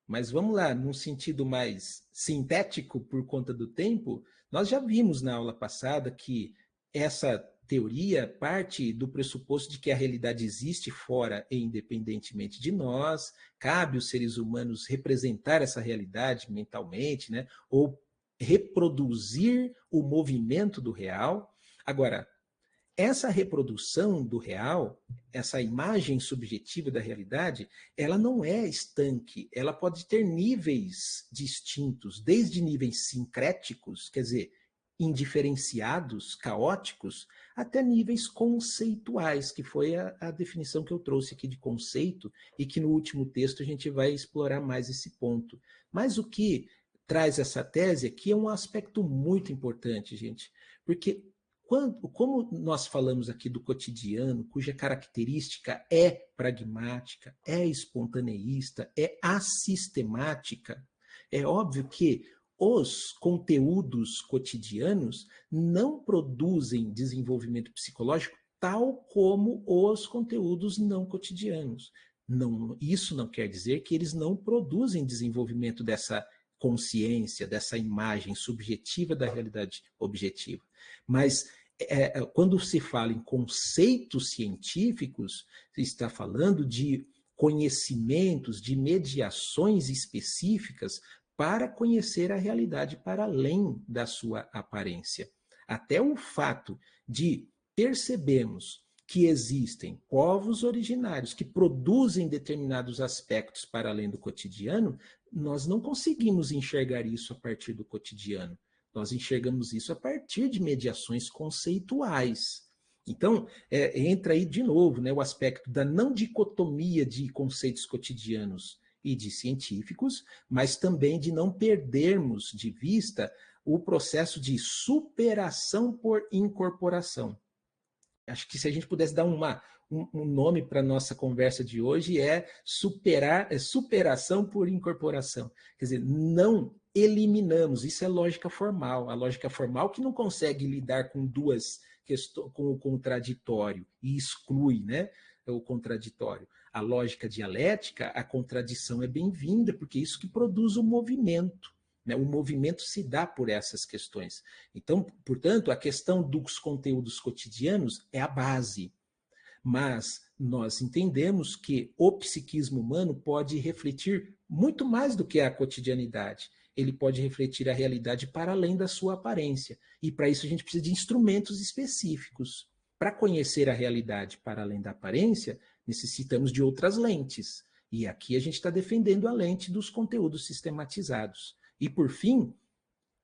Mas vamos lá, num sentido mais sintético por conta do tempo, nós já vimos na aula passada que essa teoria parte do pressuposto de que a realidade existe fora e independentemente de nós, cabe aos seres humanos representar essa realidade mentalmente, né? Ou reproduzir o movimento do real. Agora, essa reprodução do real, essa imagem subjetiva da realidade, ela não é estanque, ela pode ter níveis distintos, desde níveis sincréticos, quer dizer, indiferenciados, caóticos, até níveis conceituais, que foi a definição que eu trouxe aqui de conceito, e que no último texto a gente vai explorar mais esse ponto. Mas o que traz essa tese aqui é um aspecto muito importante, gente, porque como nós falamos aqui do cotidiano, cuja característica é pragmática, é espontaneísta, é assistemática, é óbvio que os conteúdos cotidianos não produzem desenvolvimento psicológico tal como os conteúdos não cotidianos. Isso não quer dizer que eles não produzem desenvolvimento dessa consciência, dessa imagem subjetiva da realidade objetiva. Mas quando se fala em conceitos científicos, se está falando de conhecimentos, de mediações específicas para conhecer a realidade para além da sua aparência. Até o fato de percebermos que existem povos originários que produzem determinados aspectos para além do cotidiano, nós não conseguimos enxergar isso a partir do cotidiano. Nós enxergamos isso a partir de mediações conceituais. Então, entra aí de novo, né, o aspecto da não dicotomia de conceitos cotidianos e de científicos, mas também de não perdermos de vista o processo de superação por incorporação. Acho que se a gente pudesse dar um nome para a nossa conversa de hoje é superação por incorporação. Quer dizer, não eliminamos, isso é lógica formal. A lógica formal que não consegue lidar com duas questões, com o contraditório e exclui, né, o contraditório. A lógica dialética, a contradição é bem-vinda, porque é isso que produz o movimento. O movimento se dá por essas questões. Então, portanto, a questão dos conteúdos cotidianos é a base. Mas nós entendemos que o psiquismo humano pode refletir muito mais do que a cotidianidade. Ele pode refletir a realidade para além da sua aparência. E para isso a gente precisa de instrumentos específicos. Para conhecer a realidade para além da aparência, necessitamos de outras lentes. E aqui a gente está defendendo a lente dos conteúdos sistematizados. E, por fim,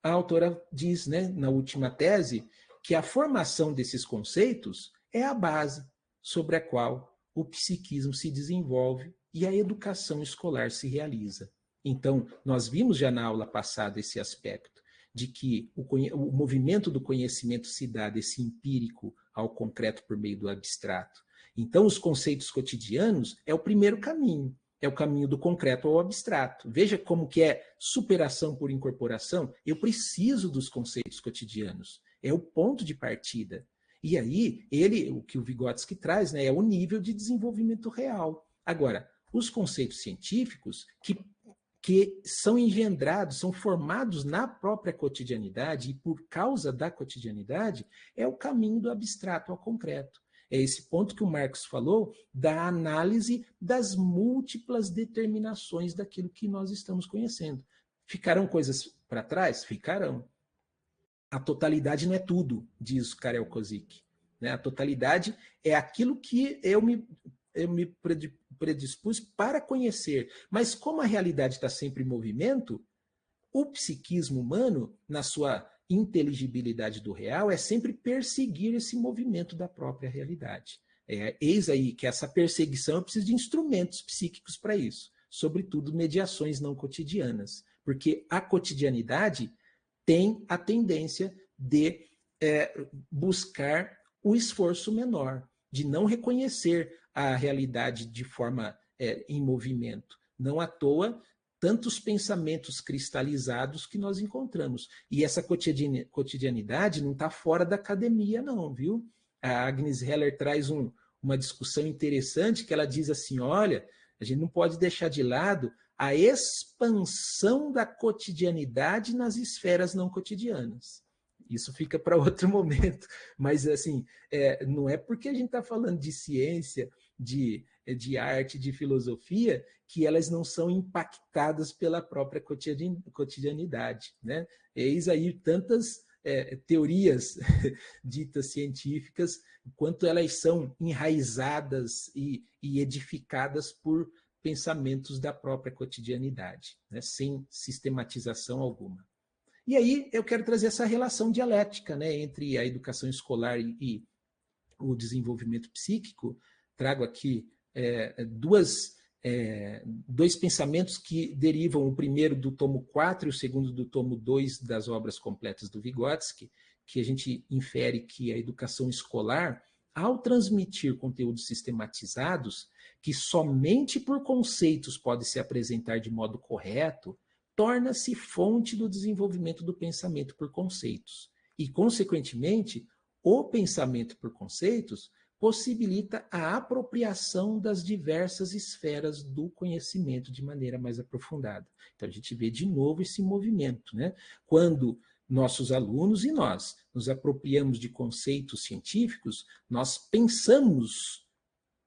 a autora diz, né, na última tese, que a formação desses conceitos é a base sobre a qual o psiquismo se desenvolve e a educação escolar se realiza. Então, nós vimos já na aula passada esse aspecto, de que o movimento do conhecimento se dá desse empírico ao concreto por meio do abstrato. Então, os conceitos cotidianos é o primeiro caminho. É o caminho do concreto ao abstrato. Veja como que é superação por incorporação. Eu preciso dos conceitos cotidianos. É o ponto de partida. E aí, o que o Vygotsky traz, né, é o nível de desenvolvimento real. Agora, os conceitos científicos que são engendrados, são formados na própria cotidianidade e por causa da cotidianidade, é o caminho do abstrato ao concreto. É esse ponto que o Marx falou da análise das múltiplas determinações daquilo que nós estamos conhecendo. Ficarão coisas para trás? Ficarão. A totalidade não é tudo, diz Karel Kozik. A totalidade é aquilo que eu me predispus para conhecer. Mas como a realidade está sempre em movimento, o psiquismo humano, na sua inteligibilidade do real, é sempre perseguir esse movimento da própria realidade. Eis aí que essa perseguição precisa de instrumentos psíquicos para isso, sobretudo mediações não cotidianas, porque a cotidianidade tem a tendência de buscar o esforço menor, de não reconhecer a realidade de forma em movimento. Não à toa, tantos pensamentos cristalizados que nós encontramos. E essa cotidianidade não está fora da academia, não, viu? A Agnes Heller traz uma discussão interessante que ela diz assim, olha, a gente não pode deixar de lado a expansão da cotidianidade nas esferas não cotidianas. Isso fica para outro momento, mas assim, não é porque a gente está falando de ciência, de arte, de filosofia, que elas não são impactadas pela própria cotidianidade. Né? Eis aí tantas teorias ditas científicas, quanto elas são enraizadas e edificadas por pensamentos da própria cotidianidade, né? Sem sistematização alguma. E aí eu quero trazer essa relação dialética, né, entre a educação escolar e o desenvolvimento psíquico. Trago aqui dois pensamentos que derivam, o primeiro do tomo 4 e o segundo do tomo 2 das obras completas do Vygotsky, que a gente infere que a educação escolar, ao transmitir conteúdos sistematizados, que somente por conceitos pode se apresentar de modo correto, torna-se fonte do desenvolvimento do pensamento por conceitos. E, consequentemente, o pensamento por conceitos possibilita a apropriação das diversas esferas do conhecimento de maneira mais aprofundada. Então, a gente vê de novo esse movimento, né? Quando nossos alunos e nós nos apropriamos de conceitos científicos, nós pensamos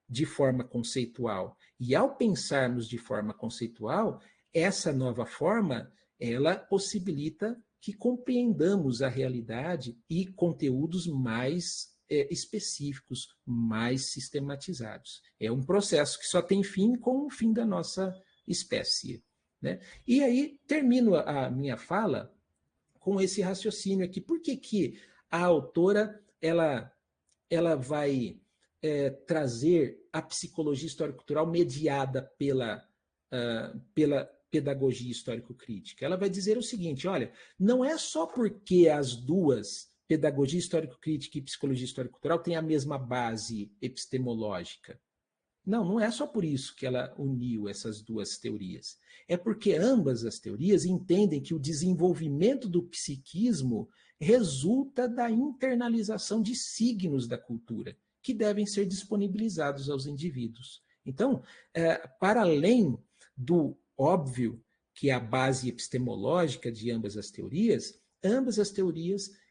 de forma conceitual. E, ao pensarmos de forma conceitual, essa nova forma, ela possibilita que compreendamos a realidade e conteúdos mais específicos, mais sistematizados. É um processo que só tem fim com o fim da nossa espécie. Né? E aí, termino a minha fala com esse raciocínio aqui. Por que a autora ela vai trazer a psicologia histórico-cultural mediada pela pela pedagogia histórico-crítica. Ela vai dizer o seguinte, olha, não é só porque as duas, pedagogia histórico-crítica e psicologia histórico-cultural, têm a mesma base epistemológica. Não, não é só por isso que ela uniu essas duas teorias. É porque ambas as teorias entendem que o desenvolvimento do psiquismo resulta da internalização de signos da cultura, que devem ser disponibilizados aos indivíduos. Então, para além do óbvio que é a base epistemológica de ambas as teorias,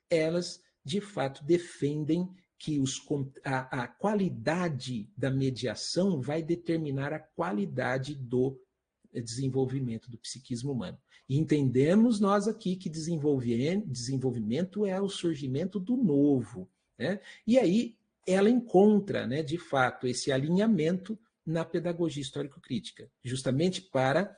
elas, de fato, defendem que a qualidade da mediação vai determinar a qualidade do desenvolvimento do psiquismo humano. E entendemos nós aqui que desenvolvimento é o surgimento do novo, né? E aí ela encontra, né, de fato, esse alinhamento na pedagogia histórico-crítica, justamente para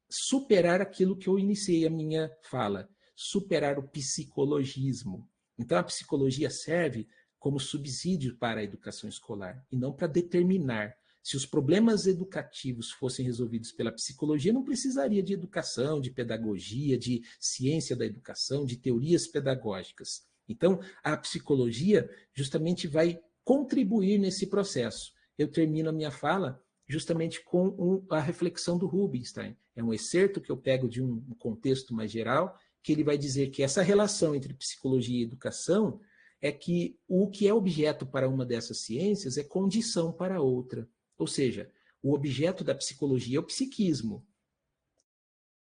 superar aquilo que eu iniciei a minha fala, superar o psicologismo. Então, a psicologia serve como subsídio para a educação escolar e não para determinar. Se os problemas educativos fossem resolvidos pela psicologia, não precisaria de educação, de pedagogia, de ciência da educação, de teorias pedagógicas. Então, a psicologia justamente vai contribuir nesse processo. Eu termino a minha fala justamente com a reflexão do Rubinstein. É um excerto que eu pego de um contexto mais geral, que ele vai dizer que essa relação entre psicologia e educação é que o que é objeto para uma dessas ciências é condição para outra. Ou seja, o objeto da psicologia é o psiquismo.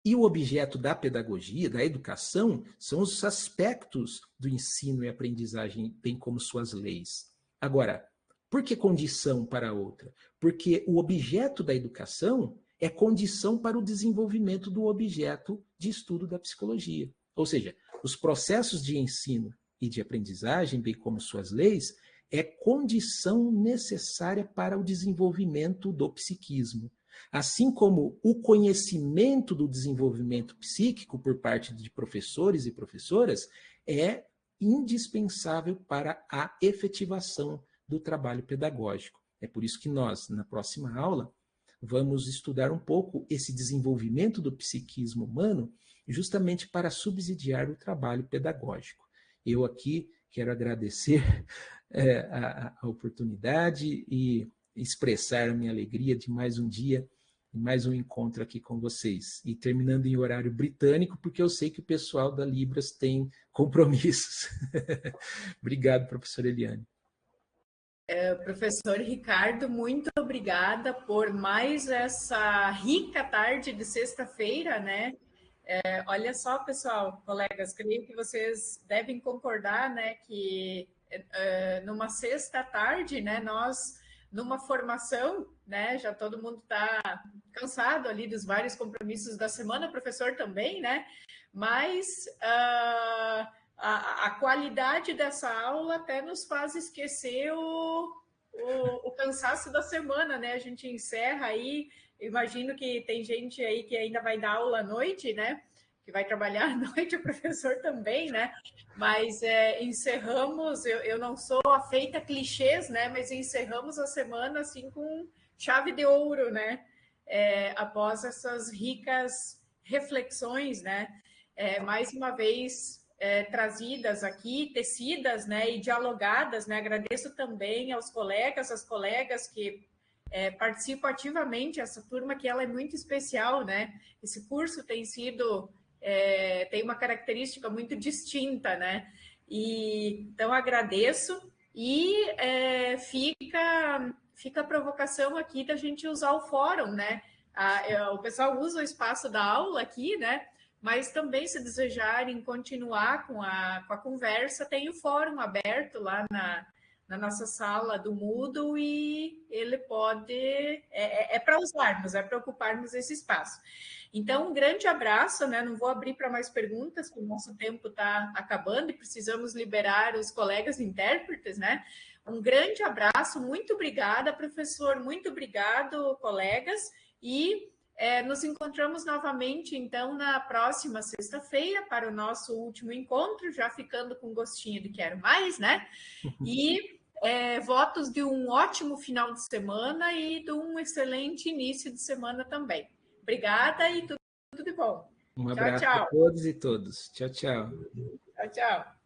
E o objeto da pedagogia, da educação, são os aspectos do ensino e aprendizagem, bem como suas leis. Agora, por que condição para outra? Porque o objeto da educação é condição para o desenvolvimento do objeto de estudo da psicologia. Ou seja, os processos de ensino e de aprendizagem, bem como suas leis, é condição necessária para o desenvolvimento do psiquismo. Assim como o conhecimento do desenvolvimento psíquico por parte de professores e professoras é indispensável para a efetivação do trabalho pedagógico. É por isso que nós, na próxima aula, vamos estudar um pouco esse desenvolvimento do psiquismo humano justamente para subsidiar o trabalho pedagógico. Eu aqui quero agradecer a oportunidade e expressar a minha alegria de mais um dia, mais um encontro aqui com vocês. E terminando em horário britânico, porque eu sei que o pessoal da Libras tem compromissos. Obrigado, professora Eliane. Professor Ricardo, muito obrigada por mais essa rica tarde de sexta-feira, né? Olha só, pessoal, colegas, creio que vocês devem concordar, né, que numa sexta-tarde, né, nós, numa formação, né, já todo mundo está cansado ali dos vários compromissos da semana, o professor também, né, mas a qualidade dessa aula até nos faz esquecer o cansaço da semana, né, a gente encerra aí. Imagino que tem gente aí que ainda vai dar aula à noite, né? Que vai trabalhar à noite, o professor também, né? Mas encerramos, eu não sou afeita a clichês, né? Mas encerramos a semana assim com chave de ouro, né? Após essas ricas reflexões, né? Mais uma vez trazidas aqui, tecidas, né? E dialogadas, né? Agradeço também aos colegas, às colegas que participo ativamente, essa turma que ela é muito especial, né? Esse curso tem sido, tem uma característica muito distinta, né? E então agradeço e fica a provocação aqui da gente usar o fórum, né? O pessoal usa o espaço da aula aqui, né? Mas também, se desejarem continuar com a conversa, tem o fórum aberto lá na nossa sala do Moodle e ele pode... para usarmos, para ocuparmos esse espaço. Então, um grande abraço, né? Não vou abrir para mais perguntas, porque o nosso tempo está acabando e precisamos liberar os colegas intérpretes, né? Um grande abraço, muito obrigada, professor, muito obrigado, colegas, e nos encontramos novamente, então, na próxima sexta-feira para o nosso último encontro, já ficando com gostinho de quero mais, né? E votos de um ótimo final de semana e de um excelente início de semana também. Obrigada e tudo de bom. Um Tchau, abraço a tchau. todos e todas. Tchau, tchau. Tchau, tchau.